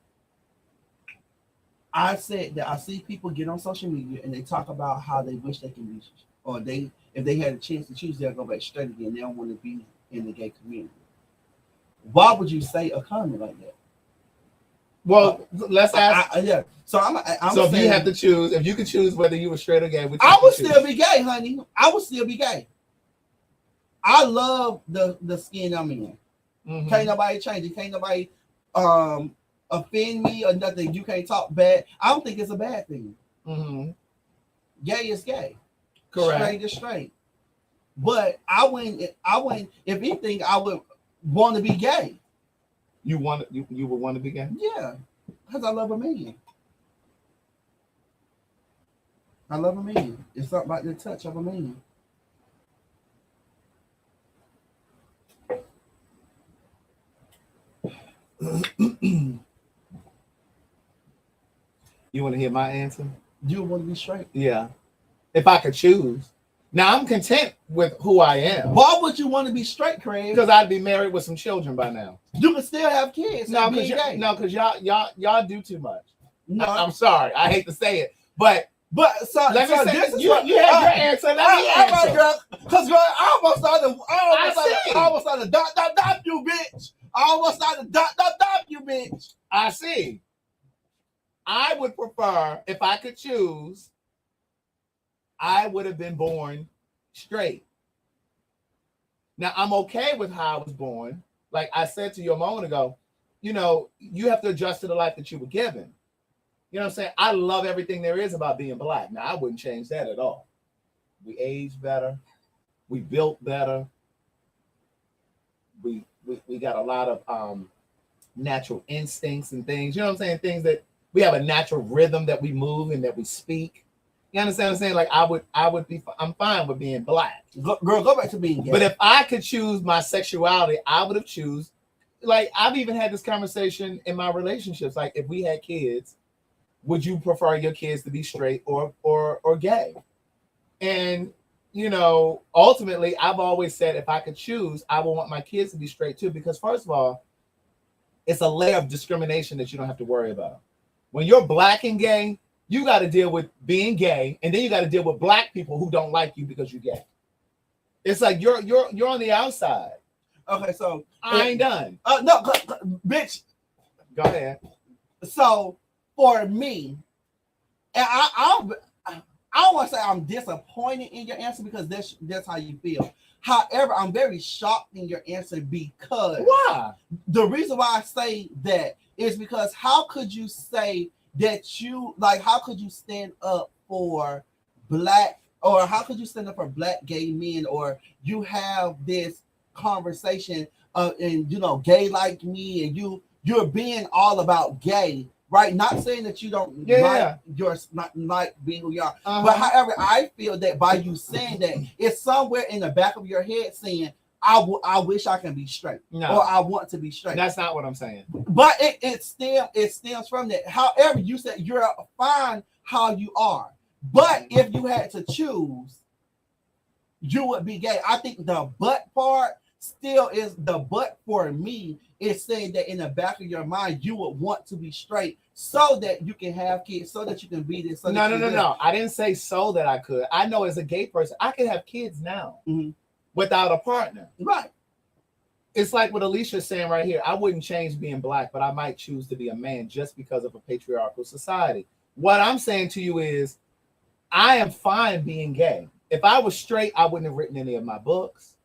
I said that I see people get on social media and they talk about how they wish they can be, or if they had a chance to choose, they'll go back straight again. They don't want to be in the gay community. Why would you say a comment like that? Well, let's ask. Yeah. So I'm so saying, if you have to choose, if you could choose whether you were straight or gay, I would still be gay, honey. I would still be gay. I love the skin I'm in. Mm-hmm. Can't nobody change it. Can't nobody offend me or nothing. You can't talk bad. I don't think it's a bad thing. Mm-hmm. Gay is gay. Correct. Straight is straight. But I wouldn't. If anything, I would want to be gay. You would want to be gay? Yeah, because I love a man. I love a man. It's something about the touch of a man. You want to hear my answer? You want to be straight? Yeah. If I could choose. Now I'm content with who I am. Why would you want to be straight, Craig? Because I'd be married with some children by now. You can still have kids. No, because y'all do too much. No, I'm sorry. I hate to say it, but so let me say this is you what you have your answer. Let me answer. All right, girl. Because girl, I almost started to dot you, bitch. I almost started to dot you, bitch. I see. I would prefer, if I could choose, I would have been born straight. Now, I'm okay with how I was born. Like I said to you a moment ago, you know, you have to adjust to the life that you were given. You know what I'm saying? I love everything there is about being black. Now, I wouldn't change that at all. We aged better. We built better. We got a lot of natural instincts and things. You know what I'm saying? Things that we have a natural rhythm that we move and that we speak. You understand what I'm saying? Like I'm fine with being black. Girl, go back to being gay. But if I could choose my sexuality, I would have choose. Like I've even had this conversation in my relationships. Like if we had kids, would you prefer your kids to be straight or gay? And you know, ultimately, I've always said if I could choose, I would want my kids to be straight too. Because first of all, it's a layer of discrimination that you don't have to worry about. When you're black and gay, you got to deal with being gay, and then you got to deal with black people who don't like you because you're gay. It's like you're on the outside. Okay, so I ain't done. No, bitch. Go ahead. So for me, and I don't want to say I'm disappointed in your answer because that's how you feel. However, I'm very shocked in your answer because why? The reason why I say that is because how could you say that you like? How could you stand up for black, or how could you stand up for black gay men, or you have this conversation and you know, gay like me, and you're being all about gay, right? Not saying that you don't like being who you are, but however, I feel that by you saying that, it's somewhere in the back of your head saying, I wish I can be straight, or I want to be straight. That's not what I'm saying. But it stems from that. However, you said you're fine how you are, but if you had to choose, you would be gay. I think the but part still is the but for me is saying that in the back of your mind you would want to be straight so that you can have kids, so that you can be this. No. I didn't say so that I could. I know as a gay person, I could have kids now without a partner. Right. it's like what Alicia's saying right here. I wouldn't change being black, but I might choose to be a man just because of a patriarchal society. What I'm saying to you is, I am fine being gay. If I was straight, I wouldn't have written any of my books.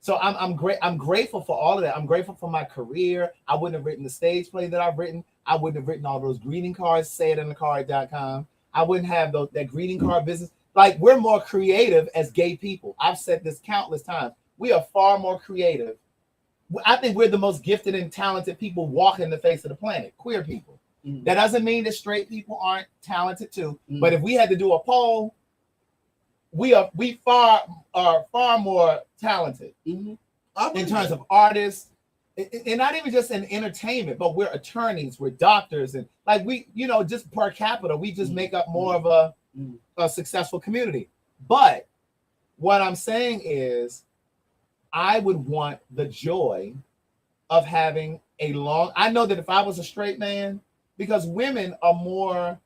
So I'm grateful for all of that. I'm grateful for my career. I wouldn't have written the stage play that I've written. I wouldn't have written all those greeting cards, sayitinthe.com. I wouldn't have that greeting card business. Like, we're more creative as gay people. I've said this countless times. We are far more creative. I think we're the most gifted and talented people walking the face of the planet, queer people. Mm-hmm. That doesn't mean that straight people aren't talented too. Mm-hmm. But if we had to do a poll, we are far more talented in terms of artists, and not even just in entertainment, but we're attorneys, we're doctors, and like we, just per capita, we just make up more of a successful community. But what I'm saying is, I would want the joy of having I know that if I was a straight man, because women are more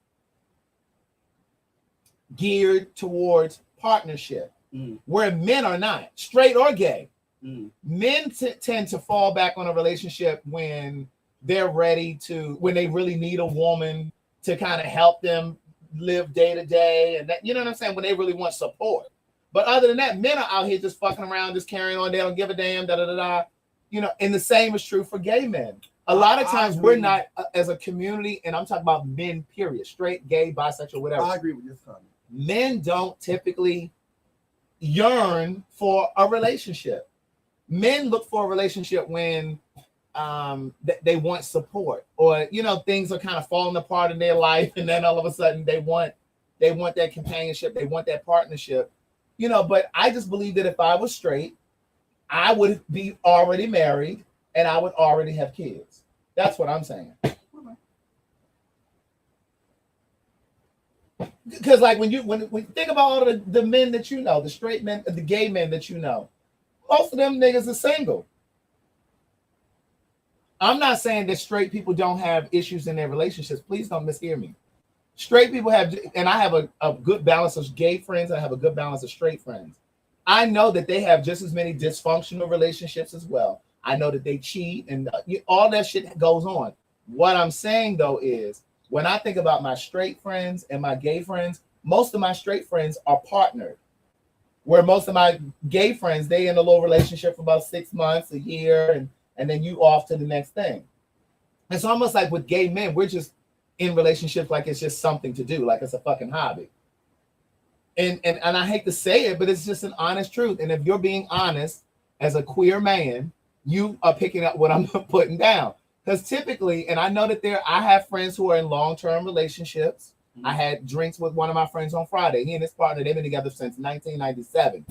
geared towards partnership, where men are not, straight or gay. Men tend to fall back on a relationship when they're ready to, when they really need a woman to kind of help them live day to day, and that, you know what I'm saying, when they really want support. But other than that, men are out here just fucking around, just carrying on. They don't give a damn, and the same is true for gay men. A lot of times we're not, as a community, and I'm talking about men, period, straight, gay, bisexual, whatever. I agree with this comment. Men don't typically yearn for a relationship. Men look for a relationship when they want support, or things are kind of falling apart in their life, and then all of a sudden they want that companionship, they want that partnership. But I just believe that if I was straight, I would be already married and I would already have kids. That's what I'm saying. Because like when you think about all of the men that the straight men, the gay men that most of them niggas are single. I'm not saying that straight people don't have issues in their relationships. Please don't mishear me. Straight people have, and I have a good balance of gay friends. I have a good balance of straight friends. I know that they have just as many dysfunctional relationships as well. I know that they cheat and all that shit goes on. What I'm saying though is, when I think about my straight friends and my gay friends, most of my straight friends are partnered. Where most of my gay friends, they in a little relationship for about 6 months, a year, and then you off to the next thing. It's almost like with gay men, we're just in relationships like it's just something to do, like it's a fucking hobby. And I hate to say it, but it's just an honest truth. And if you're being honest as a queer man, you are picking up what I'm putting down. Because typically, and I know that I have friends who are in long-term relationships. I had drinks with one of my friends on Friday. He and his partner, they've been together since 1997.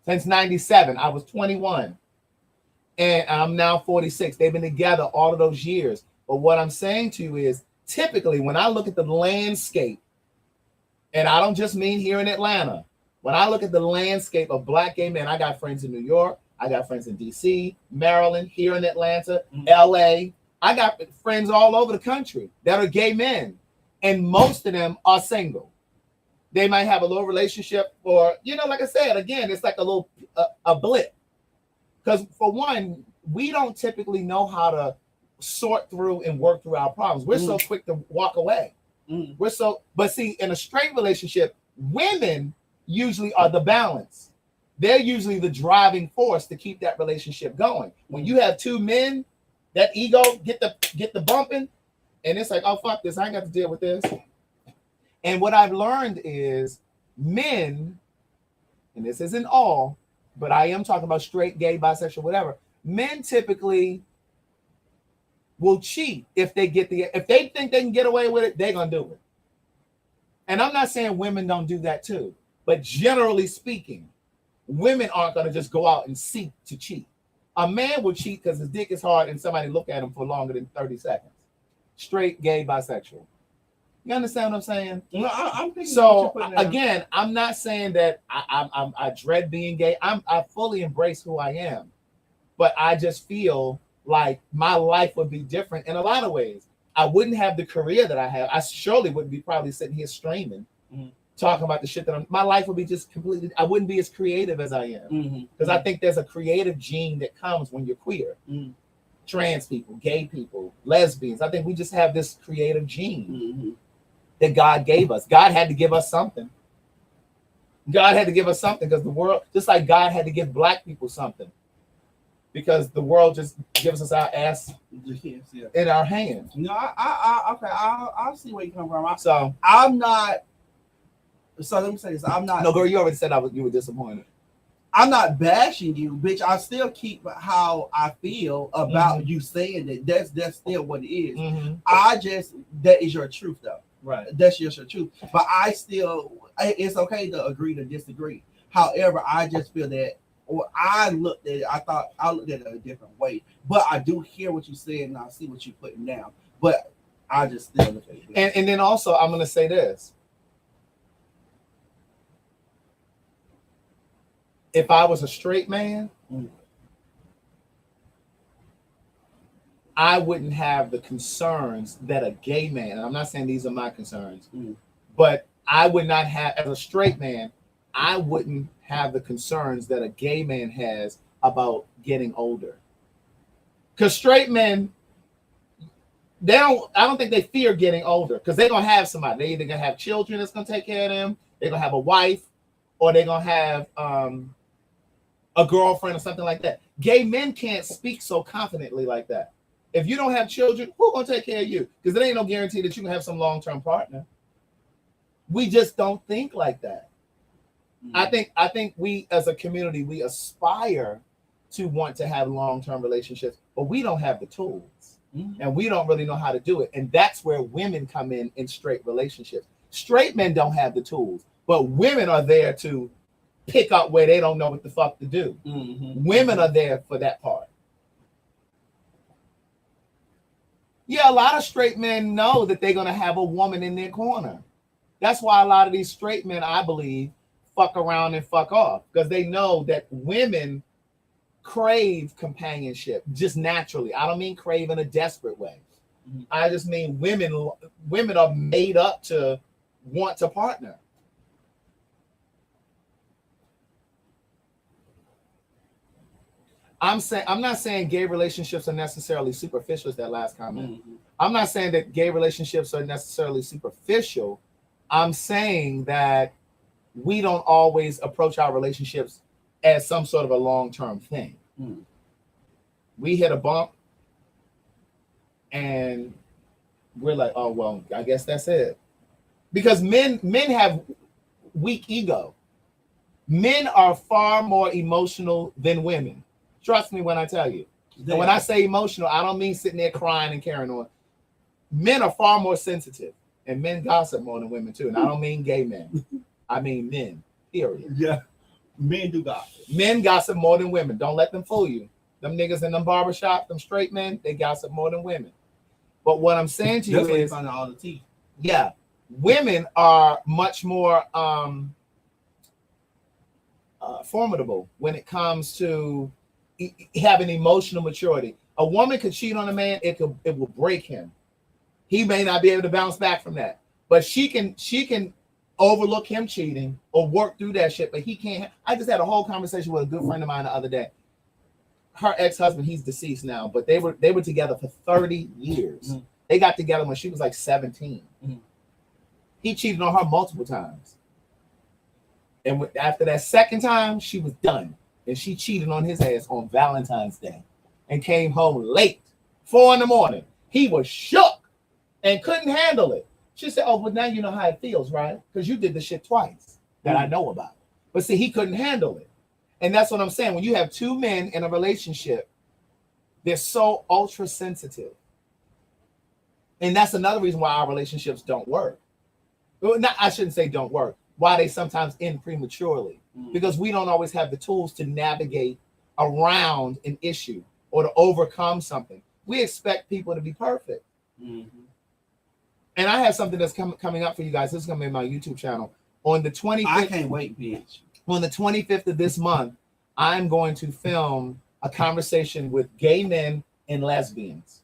Since 97, I was 21. And I'm now 46. They've been together all of those years. But what I'm saying to you is, typically, when I look at the landscape, and I don't just mean here in Atlanta, when I look at the landscape of black gay men, I got friends in New York, I got friends in DC, Maryland, here in Atlanta, LA. I got friends all over the country that are gay men, and most of them are single. They might have a little relationship, or, like I said, again, it's like a little a blip. Because for one, we don't typically know how to sort through and work through our problems. We're so quick to walk away. But see, in a straight relationship, women usually are the balance. They're usually the driving force to keep that relationship going. When you have two men, that ego get the bumping, and it's like, oh fuck this, I ain't got to deal with this. And what I've learned is men, and this isn't all, but I am talking about straight, gay, bisexual, whatever. Men typically will cheat if they think they can get away with it, they're gonna do it. And I'm not saying women don't do that too, but generally speaking, women aren't gonna just go out and seek to cheat. A man will cheat because his dick is hard and somebody look at him for longer than 30 seconds. Straight, gay, bisexual. You understand what I'm saying? No, I'm thinking. So again, I'm not saying that I dread being gay. I fully embrace who I am, but I just feel like my life would be different in a lot of ways. I wouldn't have the career that I have. I surely wouldn't be probably sitting here streaming talking about the shit that my life would be just completely, I wouldn't be as creative as I am. Because I think there's a creative gene that comes when you're queer. Trans people, gay people, lesbians. I think we just have this creative gene that God gave us. God had to give us something. God had to give us something because the world, just like God had to give black people something. Because the world just gives us our ass in our hands. No, I'll see where you come from. So I'm not. So let me say this. I'm not. No, girl, you already said you were disappointed. I'm not bashing you, bitch. I still keep how I feel about you saying that. That's still what it is. I just, that is your truth though. Right. That's just your truth. But I still, it's okay to agree to disagree. However, I just feel that, or I looked at it, I looked at it a different way. But I do hear what you said and I see what you're putting down. But I just still look at it. And then also, I'm going to say this. If I was a straight man, I wouldn't have the concerns that a gay man, and I'm not saying these are my concerns, but I would not have, as a straight man, I wouldn't have the concerns that a gay man has about getting older. Because straight men, I don't think they fear getting older because they're going to have somebody. They're either going to have children that's going to take care of them, they're going to have a wife, or they're going to have a girlfriend or something like that. Gay men can't speak so confidently like that. If you don't have children, who's going to take care of you? Because there ain't no guarantee that you can have some long-term partner. We just don't think like that. I think we as a community, we aspire to want to have long-term relationships, but we don't have the tools. And we don't really know how to do it. And that's where women come in straight relationships. Straight men don't have the tools, but women are there to pick up where they don't know what the fuck to do. Women are there for that part. Yeah, a lot of straight men know that they're going to have a woman in their corner. That's why a lot of these straight men, I believe, fuck around and fuck off, because they know that women crave companionship just naturally. I don't mean crave in a desperate way. I just mean women are made up to want to partner. I'm not saying gay relationships are necessarily superficial, is that last comment. I'm not saying that gay relationships are necessarily superficial. I'm saying that we don't always approach our relationships as some sort of a long-term thing. We hit a bump and we're like, oh, well, I guess that's it. Because men have weak ego. Men are far more emotional than women. Trust me when I tell you. And when I say emotional, I don't mean sitting there crying and carrying on. Men are far more sensitive, and men gossip more than women too. And I don't mean gay men. I mean men, period. Yeah, men do gossip. Men gossip more than women. Don't let them fool you. Them niggas in them barbershop, them straight men, they gossip more than women. But what I'm saying to you is, all the tea. Yeah, women are much more formidable when it comes to having emotional maturity. A woman could cheat on a man, it will break him. He may not be able to bounce back from that, but she can overlook him cheating or work through that shit, but he can't. I just had a whole conversation with a good friend of mine the other day. Her ex-husband, he's deceased now, but they were together for 30 years. They got together when she was like 17. He cheated on her multiple times. And after that second time, she was done. And she cheated on his ass on Valentine's Day and came home late, 4 a.m. He was shook and couldn't handle it. She said, oh, well, now you know how it feels, right? Because you did the shit twice that I know about. But see, he couldn't handle it. And that's what I'm saying. When you have two men in a relationship, they're so ultra sensitive. And that's another reason why our relationships don't work. Well, I shouldn't say don't work. Why they sometimes end prematurely. Because we don't always have the tools to navigate around an issue or to overcome something. We expect people to be perfect. And I have something that's coming up for you guys. This is going to be my YouTube channel. On the 25th. I can't wait, bitch. On the 25th of this month, I'm going to film a conversation with gay men and lesbians.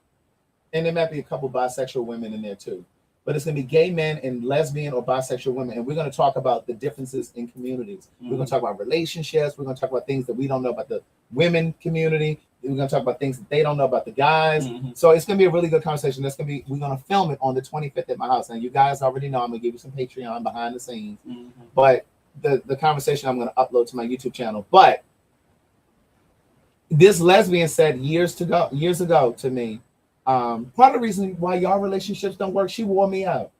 And there might be a couple bisexual women in there too. but it's going to be gay men and lesbian or bisexual women. And we're going to talk about the differences in communities. We're going to talk about relationships. We're going to talk about things that we don't know about the women community. We're going to talk about things that they don't know about the guys. So it's going to be a really good conversation. We're going to film it on the 25th at my house. And you guys already know I'm going to give you some Patreon behind the scenes. But the conversation I'm going to upload to my YouTube channel. But this lesbian said years ago to me, part of the reason why y'all relationships don't work, she wore me out.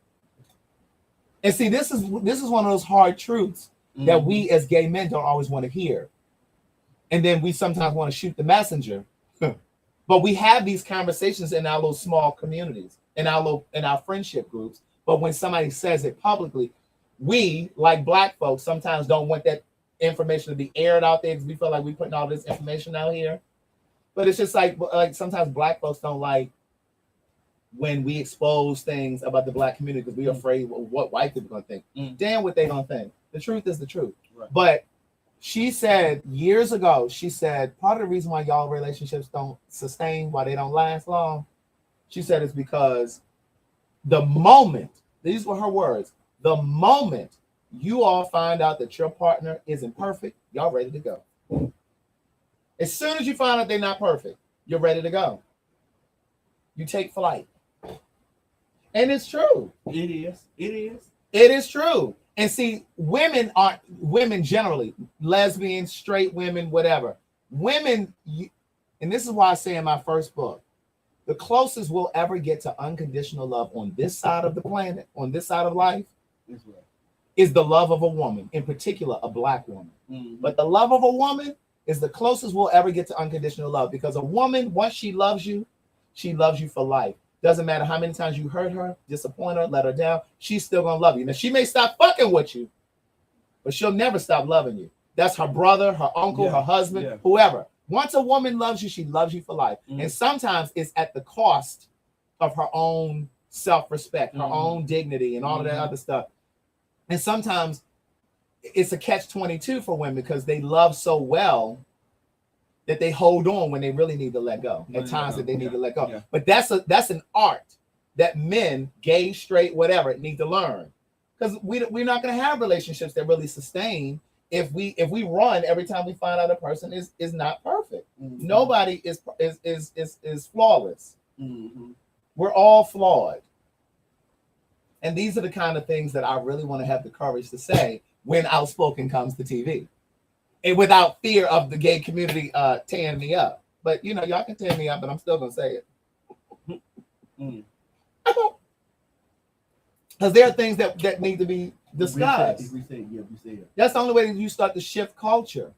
And see, this is one of those hard truths that we as gay men don't always want to hear. And then we sometimes want to shoot the messenger. But we have these conversations in our little small communities, in our friendship groups. But when somebody says it publicly, we, like Black folks, sometimes don't want that information to be aired out there because we feel like we're putting all this information out here. But it's just like sometimes Black folks don't like when we expose things about the Black community because we're afraid of what white people are going to think. Damn what they don't think. The truth is the truth. Right. But she said years ago, part of the reason why y'all relationships don't sustain, why they don't last long, she said it's because the moment, these were her words, the moment you all find out that your partner isn't perfect, y'all ready to go. As soon as you find out they're not perfect, you're ready to go. You take flight. And it's true. It is. It is true. And see, women generally, lesbians, straight women, whatever. Women, and this is why I say in my first book, the closest we'll ever get to unconditional love on this side of the planet, on this side of life, is the love of a woman, in particular, a Black woman. But the love of a woman is the closest we'll ever get to unconditional love, because a woman, once she loves you for life. Doesn't matter how many times you hurt her, disappoint her, let her down, she's still gonna love you. Now she may stop fucking with you, but she'll never stop loving you. That's her brother, her uncle, her husband, whoever. Once a woman loves you, she loves you for life. And sometimes it's at the cost of her own self-respect, her own dignity, and all of that other stuff. And sometimes it's a catch-22 for women because they love so well that they hold on when they really need to let go. At times that they need to let go. Yeah. But that's an art that men, gay, straight, whatever, need to learn. Because we're not going to have relationships that really sustain if we run every time we find out a person is not perfect. Nobody is flawless. We're all flawed. And these are the kind of things that I really want to have the courage to say when Outspoken comes to TV. And without fear of the gay community tearing me up. But, y'all can tear me up, but I'm still going to say it. Because there are things that need to be discussed. That's the only way that you start to shift culture.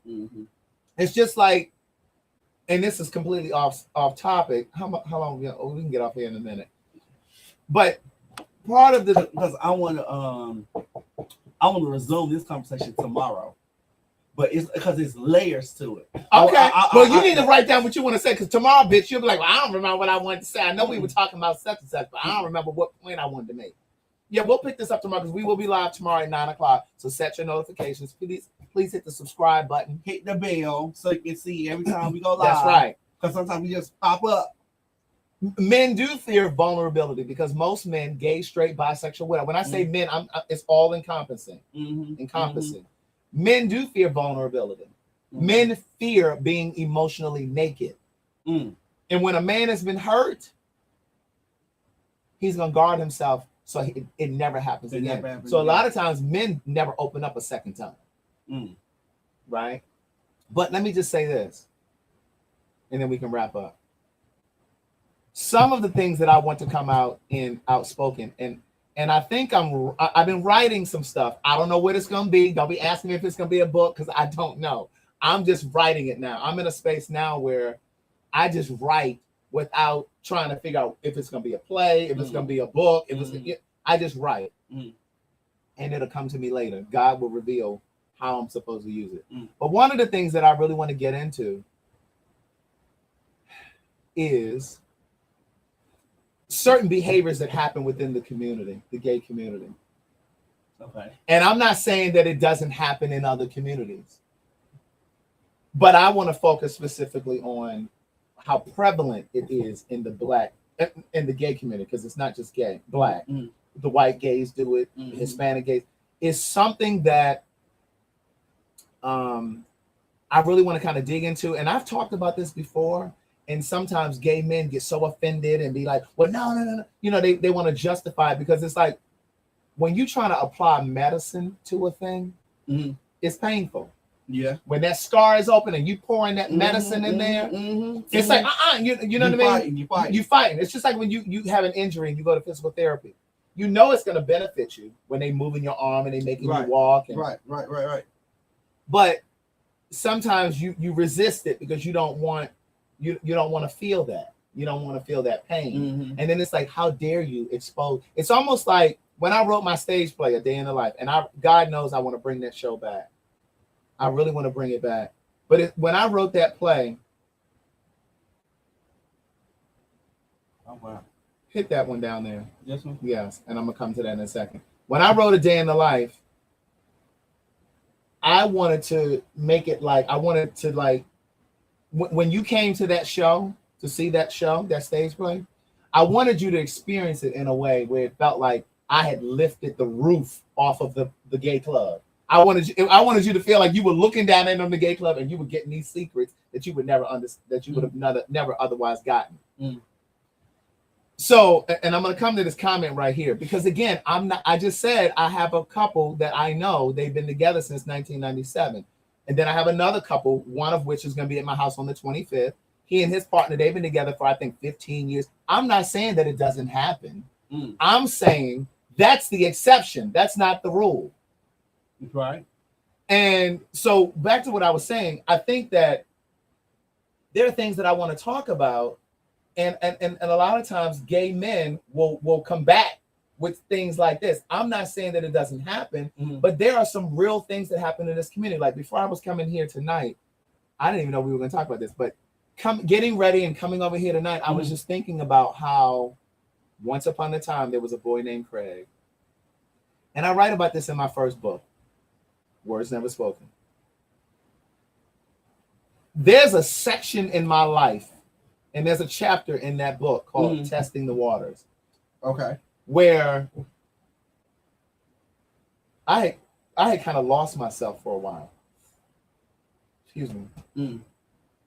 It's just like, and this is completely off topic. How long? We can get off here in a minute. But part of the... Because I want to resume this conversation tomorrow. But it's because it's layers to it. Okay. You need to write down what you want to say, because tomorrow, bitch, you'll be like, well, I don't remember what I wanted to say. I know we were talking about such and such, but I don't remember what point I wanted to make. Yeah, we'll pick this up tomorrow because we will be live tomorrow at 9:00. So set your notifications. Please hit the subscribe button. Hit the bell so you can see every time we go live. That's right. Because sometimes we just pop up. Men do fear vulnerability because most men, gay, straight, bisexual, whatever. When I say men, it's all encompassing. Encompassing. Men do fear vulnerability. Men fear being emotionally naked. And when a man has been hurt, he's going to guard himself so it never happens again. So a lot of times men never open up a second time. Right? But let me just say this, and then we can wrap up. Some of the things that I want to come out in Outspoken, and I think I've been writing some stuff. I don't know what it's going to be. Don't be asking me if it's going to be a book because I don't know. I'm just writing it now. I'm in a space now where I just write without trying to figure out if it's going to be a play, if it's going to be a book. I just write. And it'll come to me later. God will reveal how I'm supposed to use it. But one of the things that I really want to get into is certain behaviors that happen within the community, the gay community. Okay. And I'm not saying that it doesn't happen in other communities, but I want to focus specifically on how prevalent it is in the gay community, because it's not just gay, Black. the white gays do it, the Hispanic gays, is something that I really want to kind of dig into. And I've talked about this before, and sometimes gay men get so offended and be like, well, no. You know, they want to justify it, because it's like when you're trying to apply medicine to a thing, it's painful. Yeah. When that scar is open and you pouring that medicine in there, it's like, you know what I mean? You fighting. It's just like when you have an injury and you go to physical therapy. You know it's going to benefit you when they moving your arm and they making you walk. And, right. But sometimes you resist it because you don't want to feel that. You don't want to feel that pain. And then it's like, how dare you expose? It's almost like when I wrote my stage play, A Day in the Life, and God knows I want to bring that show back. I really want to bring it back. But when I wrote that play, oh wow, hit that one down there. Yes, one? Yes, and I'm gonna come to that in a second. When I wrote A Day in the Life, I wanted to make it like, I wanted to like, when you came to that show, to see that show, that stage play, I wanted you to experience it in a way where it felt like I had lifted the roof off of the gay club. I wanted you to feel like you were looking down in on the gay club and you were getting these secrets that you would never understand, that you would have never otherwise gotten. So, and I'm going to come to this comment right here, because again, I just said I have a couple that I know, they've been together since 1997. And then I have another couple, one of which is going to be at my house on the 25th. He and his partner, they've been together for, I think, 15 years. I'm not saying that it doesn't happen. I'm saying that's the exception. That's not the rule. Right. And so back to what I was saying, I think that there are things that I want to talk about. And a lot of times gay men will come back with things like this. I'm not saying that it doesn't happen, but there are some real things that happen in this community. Like before I was coming here tonight, I didn't even know we were going to talk about this, but getting ready and coming over here tonight, I was just thinking about how once upon a time there was a boy named Craig. And I write about this in my first book, Words Never Spoken. There's a section in my life, and there's a chapter in that book called Testing the Waters. Okay. Where I had kind of lost myself for a while. Excuse me.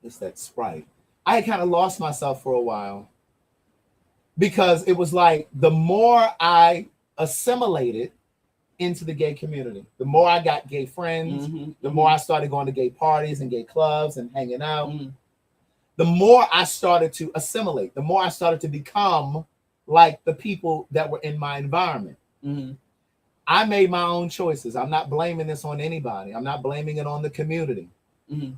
It's that Sprite. I had kind of lost myself for a while because it was like the more I assimilated into the gay community, the more I got gay friends, the more I started going to gay parties and gay clubs and hanging out, the more I started to assimilate, the more I started to become like the people that were in my environment. I made my own choices. I'm not blaming this on anybody. I'm not blaming it on the community.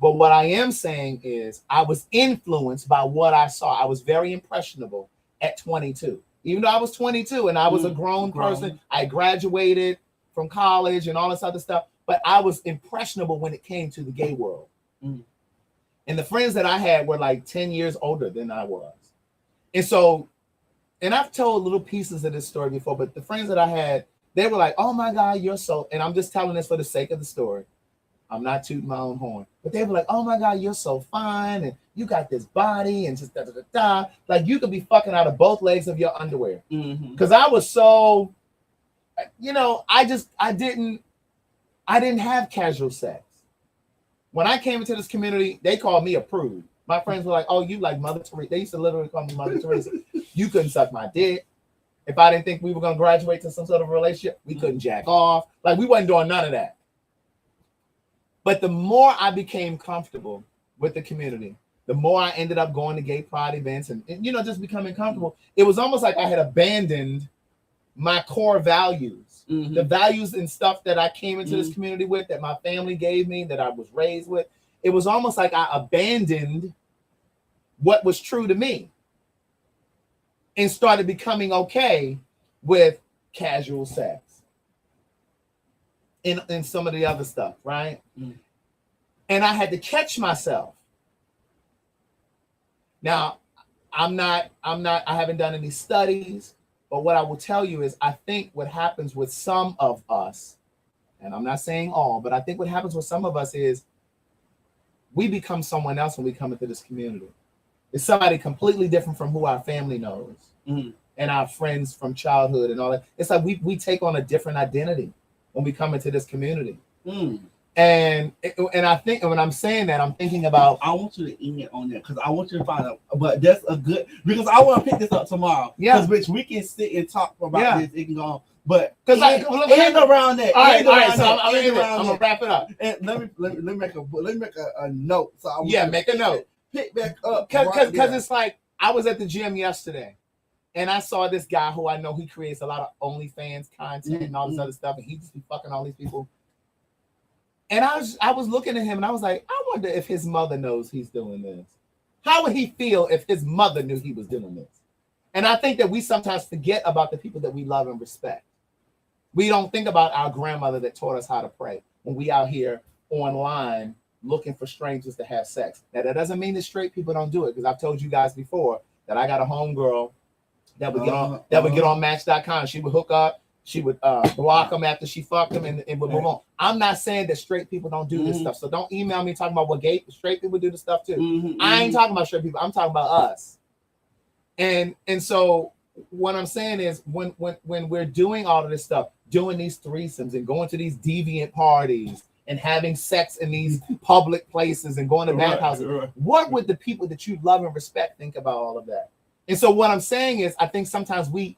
But what I am saying is I was influenced by what I saw. I was very impressionable at 22. Even though I was 22 and I was a grown person, I graduated from college and all this other stuff, but I was impressionable when it came to the gay world. And the friends that I had were like 10 years older than I was. And so, and I've told little pieces of this story before, but the friends that I had, they were like, oh my God, you're so, and I'm just telling this for the sake of the story. I'm not tooting my own horn, but they were like, oh my God, you're so fine. And you got this body and just da da da da. Like you could be fucking out of both legs of your underwear. Cause I was so, you know, I didn't have casual sex. When I came into this community, they called me a prude. My friends were like, oh, you like Mother Teresa. They used to literally call me Mother Teresa. You couldn't suck my dick. If I didn't think we were going to graduate to some sort of relationship, we couldn't jack off. Like we wasn't doing none of that. But the more I became comfortable with the community, the more I ended up going to gay pride events and you know, just becoming comfortable. It was almost like I had abandoned my core values. The values and stuff that I came into this community with, that my family gave me, that I was raised with. It was almost like I abandoned what was true to me and started becoming okay with casual sex and some of the other stuff, right? And I had to catch myself. Now, I haven't done any studies, but what I will tell you is I think what happens with some of us, and I'm not saying all, but I think what happens with some of us is we become someone else when we come into this community. It's somebody completely different from who our family knows. and our friends from childhood and all that. It's like we take on a different identity when we come into this community. And I think when I'm saying that, I'm thinking about. I want you to end on that because I want you to find out. But that's a good, because I want to pick this up tomorrow. Yeah, because bitch, we can sit and talk about this. It can go on, but because end around that. All right. So I'm gonna wrap it up. And let me make a note. So make a note. Pick back up because it's like I was at the gym yesterday. And I saw this guy who I know he creates a lot of OnlyFans content and all this other stuff, and he just be fucking all these people. And I was looking at him, and I was like, I wonder if his mother knows he's doing this. How would he feel if his mother knew he was doing this? And I think that we sometimes forget about the people that we love and respect. We don't think about our grandmother that taught us how to pray when we out here online looking for strangers to have sex. Now, that doesn't mean that straight people don't do it, because I've told you guys before that I got a homegirl that would get on Match.com. She would hook up. She would block them after she fucked them and would move on. I'm not saying that straight people don't do this stuff. So don't email me talking about what straight people do this stuff too. I ain't talking about straight people. I'm talking about us. And so what I'm saying is when we're doing all of this stuff, doing these threesomes and going to these deviant parties and having sex in these public places and going to bathhouses, what would the people that you love and respect think about all of that? And so what I'm saying is, I think sometimes we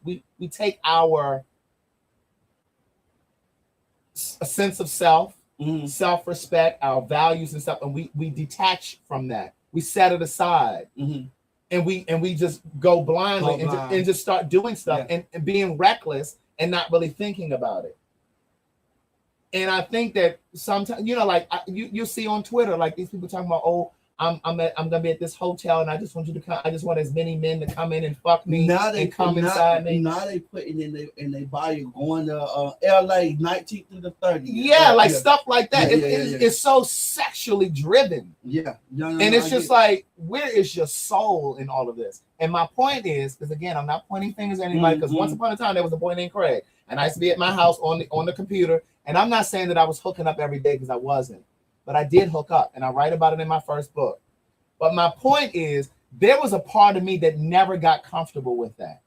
take our a sense of self, self-respect, our values and stuff, and we detach from that. We set it aside, and we just go blindly and just start doing stuff and being reckless and not really thinking about it. And I think that sometimes, like you see on Twitter, like these people talking about, oh, I'm gonna be at this hotel and I just want you to come. I just want as many men to come in and fuck me and come inside me. Now they putting in their body going to LA 19th through the 30th. Yeah, stuff like that. It's so sexually driven. Yeah. And it's just like, where is your soul in all of this? And my point is, because again, I'm not pointing fingers at anybody, because once upon a time there was a boy named Craig, and I used to be at my house on the computer, and I'm not saying that I was hooking up every day, because I wasn't. But I did hook up, and I write about it in my first book. But my point is, there was a part of me that never got comfortable with that.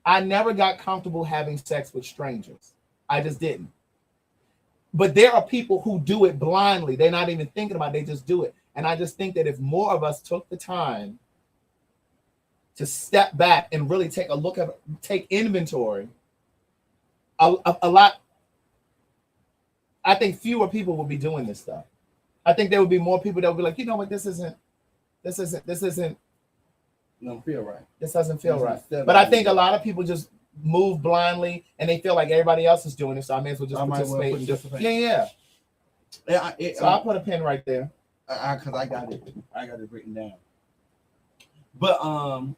I never got comfortable having sex with strangers. I just didn't. But there are people who do it blindly. They're not even thinking about it. They just do it. And I just think that if more of us took the time to step back and really take a look at, take inventory, a lot, I think fewer people will be doing this stuff. I think there would be more people that would be like, you know what, this isn't don't feel right. This doesn't feel right. But I think a lot of people just move blindly and they feel like everybody else is doing it, so I may as well just participate. Yeah. So I'll put a pin right there. Because I got it written down. But I'll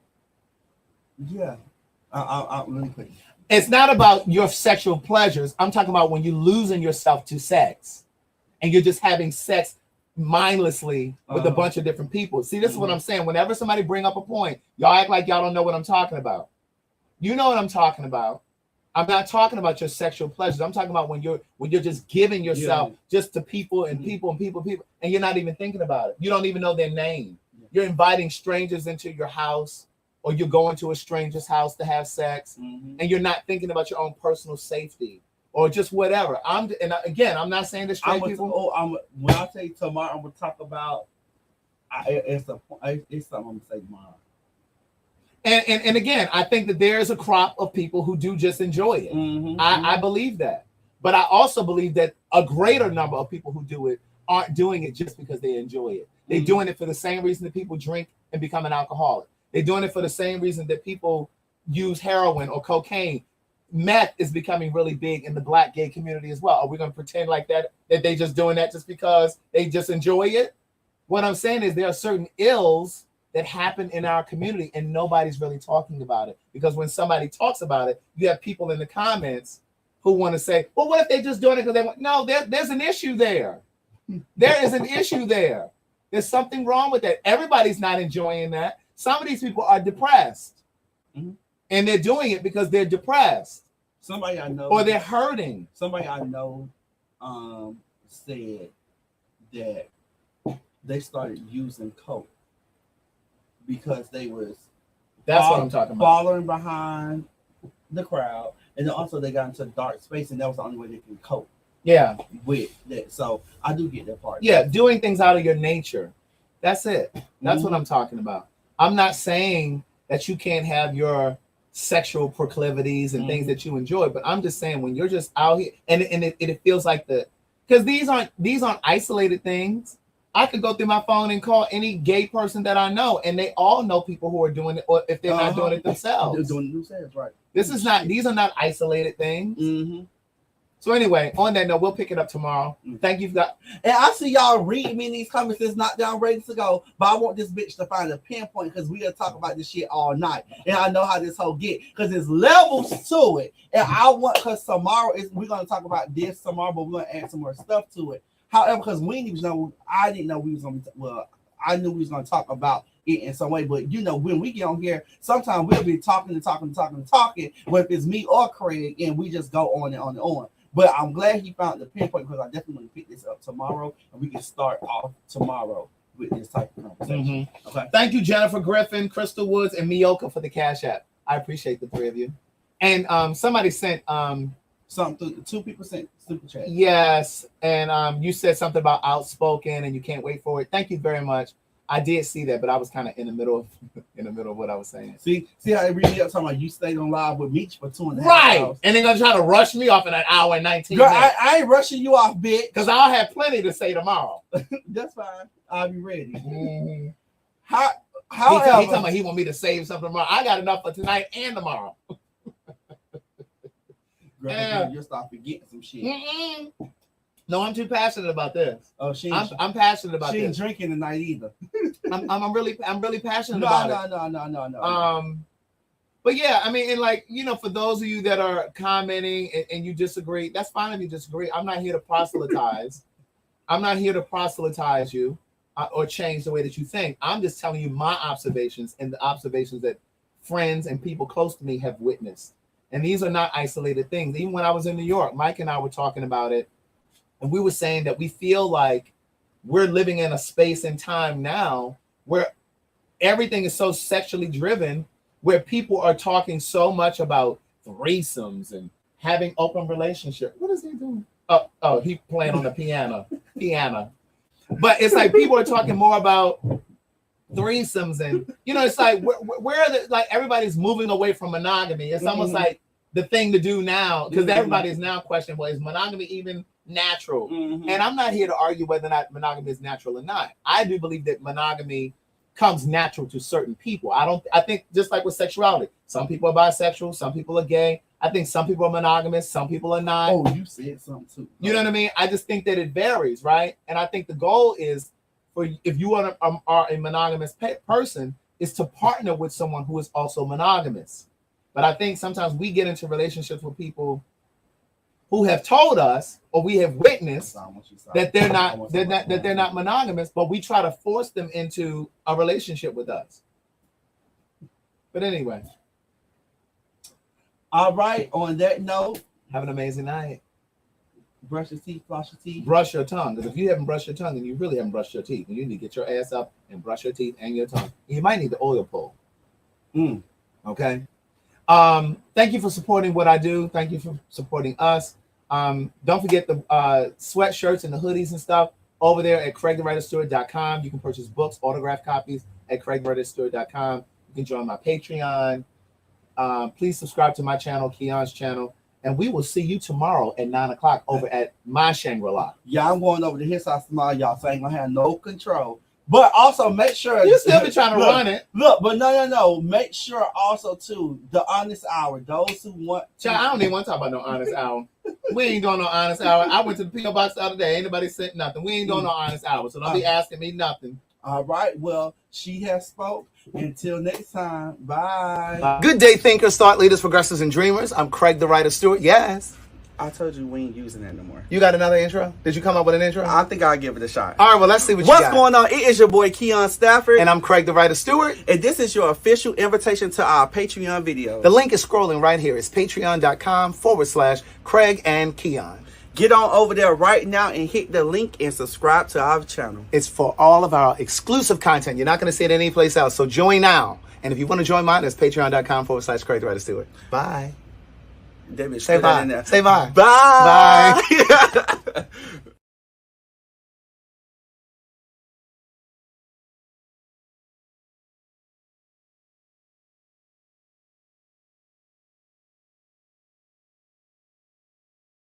really quick. It's not about your sexual pleasures. I'm talking about when you're losing yourself to sex and you're just having sex mindlessly with a bunch of different people. See, this is what I'm saying. Whenever somebody bring up a point, y'all act like y'all don't know what I'm talking about. You know what I'm talking about. I'm not talking about your sexual pleasures. I'm talking about when you're just giving yourself just to people and people, and you're not even thinking about it. You don't even know their name. You're inviting strangers into your house, or you're going to a stranger's house to have sex, and you're not thinking about your own personal safety or just whatever. I'm not saying that straight people. When I say tomorrow, I'm gonna talk about. It's something I'm gonna say tomorrow. And again, I think that there's a crop of people who do just enjoy it. I believe that, but I also believe that a greater number of people who do it aren't doing it just because they enjoy it. They're doing it for the same reason that people drink and become an alcoholic. They're doing it for the same reason that people use heroin or cocaine. Meth is becoming really big in the Black gay community as well. Are we going to pretend like that they just doing that just because they just enjoy it? What I'm saying is there are certain ills that happen in our community and nobody's really talking about it. Because when somebody talks about it, you have people in the comments who want to say, well, what if they just doing it because they want? No, there's an issue there. There is an issue there. There's something wrong with that. Everybody's not enjoying that. Some of these people are depressed, and they're doing it because they're depressed. Somebody I know, or they're hurting. Somebody I know said that they started using coke because they That's what I'm talking about. Following behind the crowd, and then also they got into a dark space, and that was the only way they can cope. Yeah, with that. So I do get that part. Yeah, doing things out of your nature. That's it. That's what I'm talking about. I'm not saying that you can't have your sexual proclivities and things that you enjoy, but I'm just saying when you're just out here and it feels like because these aren't isolated things. I could go through my phone and call any gay person that I know, and they all know people who are doing it, or if they're not doing it themselves. They're doing it themselves, right? These are not isolated things. So anyway, on that note, we'll pick it up tomorrow. Thank you for that. And I see y'all reading me in these comments that's not down ready to go, but I want this bitch to find a pinpoint because we gonna talk about this shit all night. And I know how this whole get because there's levels to it. And I want because tomorrow we're gonna talk about this tomorrow, but we're gonna add some more stuff to it. However, because we didn't even know, I didn't know we was gonna I knew we was gonna talk about it in some way, but you know, when we get on here, sometimes we'll be talking. But if it's me or Craig, and we just go on and on and on. But I'm glad he found the pinpoint because I definitely want to pick this up tomorrow, and we can start off tomorrow with this type of conversation. Okay. Thank you, Jennifer Griffin, Crystal Woods, and Mioka for the Cash App. I appreciate the three of you. And somebody sent something. 2 people sent super chat. Yes, and you said something about outspoken, and you can't wait for it. Thank you very much. I did see that, but I was kind of in the middle of what I was saying. See how it really up talking about you stayed on live with Meech for 2.5 hours. And they're gonna try to rush me off in an hour and 19 Girl, minutes. I ain't rushing you off, bitch. Because I'll have plenty to say tomorrow. That's fine. I'll be ready. He talking about he want me to save something tomorrow. I got enough for tonight and tomorrow. Girl, you'll stop forgetting some shit. No, I'm too passionate about this. Oh, I'm passionate about this. She ain't drinking tonight either. I'm really passionate about it. No. But yeah, I mean, and like, you know, for those of you that are commenting and you disagree, that's fine if you disagree. I'm not here to proselytize. I'm not here to proselytize you or change the way that you think. I'm just telling you my observations and the observations that friends and people close to me have witnessed. And these are not isolated things. Even when I was in New York, Mike and I were talking about it. And we were saying that we feel like we're living in a space and time now where everything is so sexually driven, where people are talking so much about threesomes and having open relationships. What is he doing? Oh, he playing on the piano. But it's like people are talking more about threesomes, and you know, it's like where are the, like everybody's moving away from monogamy. It's almost like the thing to do now because everybody's now questioning, well, is monogamy even natural? And I'm not here to argue whether or not monogamy is natural or not. I do believe that monogamy comes natural to certain people. I think just like with sexuality, some people are bisexual, some people are gay. I think some people are monogamous, some people are not. Oh, you said something too. You know what I mean? I just think that it varies, right? And I think the goal is for if you are a monogamous person is to partner with someone who is also monogamous. But I think sometimes we get into relationships with people who have told us or we have witnessed that they're not monogamous, but we try to force them into a relationship with us. But anyway. All right, on that note, have an amazing night. Brush your teeth, floss your teeth. Brush your tongue. Because if you haven't brushed your tongue, then you really haven't brushed your teeth. And you need to get your ass up and brush your teeth and your tongue. You might need the oil pull. Okay. Thank you for supporting what I do. Thank you for supporting us. Don't forget the sweatshirts and the hoodies and stuff over there at CraigTheWriterStewart.com. You can purchase books, autographed copies at CraigTheWriterStewart.com. You can join my Patreon. Please subscribe to my channel, Keon's channel, and we will see you tomorrow at 9:00 over at my Shangri-La. Yeah, I'm going over to his house tomorrow, y'all, so I ain't gonna have no control. But also make sure you still be trying to run it. Look, but no. Make sure also too the honest hour. Those who want. Child, I don't even want to talk about no honest hour. We ain't doing no honest hour. I went to the PO box the other day. Ain't nobody sent nothing. We ain't doing no honest hour. So don't be asking me nothing. All right. Well, she has spoke. Until next time. Bye. Good day, thinkers, thought leaders, progressives, and dreamers. I'm Craig the Writer Stewart. Yes. I told you we ain't using that no more. You got another intro? Did you come up with an intro? I think I'll give it a shot. All right, well, let's see what you got. What's going on? It is your boy, KeonStafford. And I'm Craig the Writer Stewart. And this is your official invitation to our Patreon video. The link is scrolling right here. It's patreon.com/Craig and Keon. Get on over there right now and hit the link and subscribe to our channel. It's for all of our exclusive content. You're not going to see it anyplace else. So join now. And if you want to join mine, it's patreon.com/CrazyWriterStewart. Bye. David, Say bye. Say bye. Bye. Bye.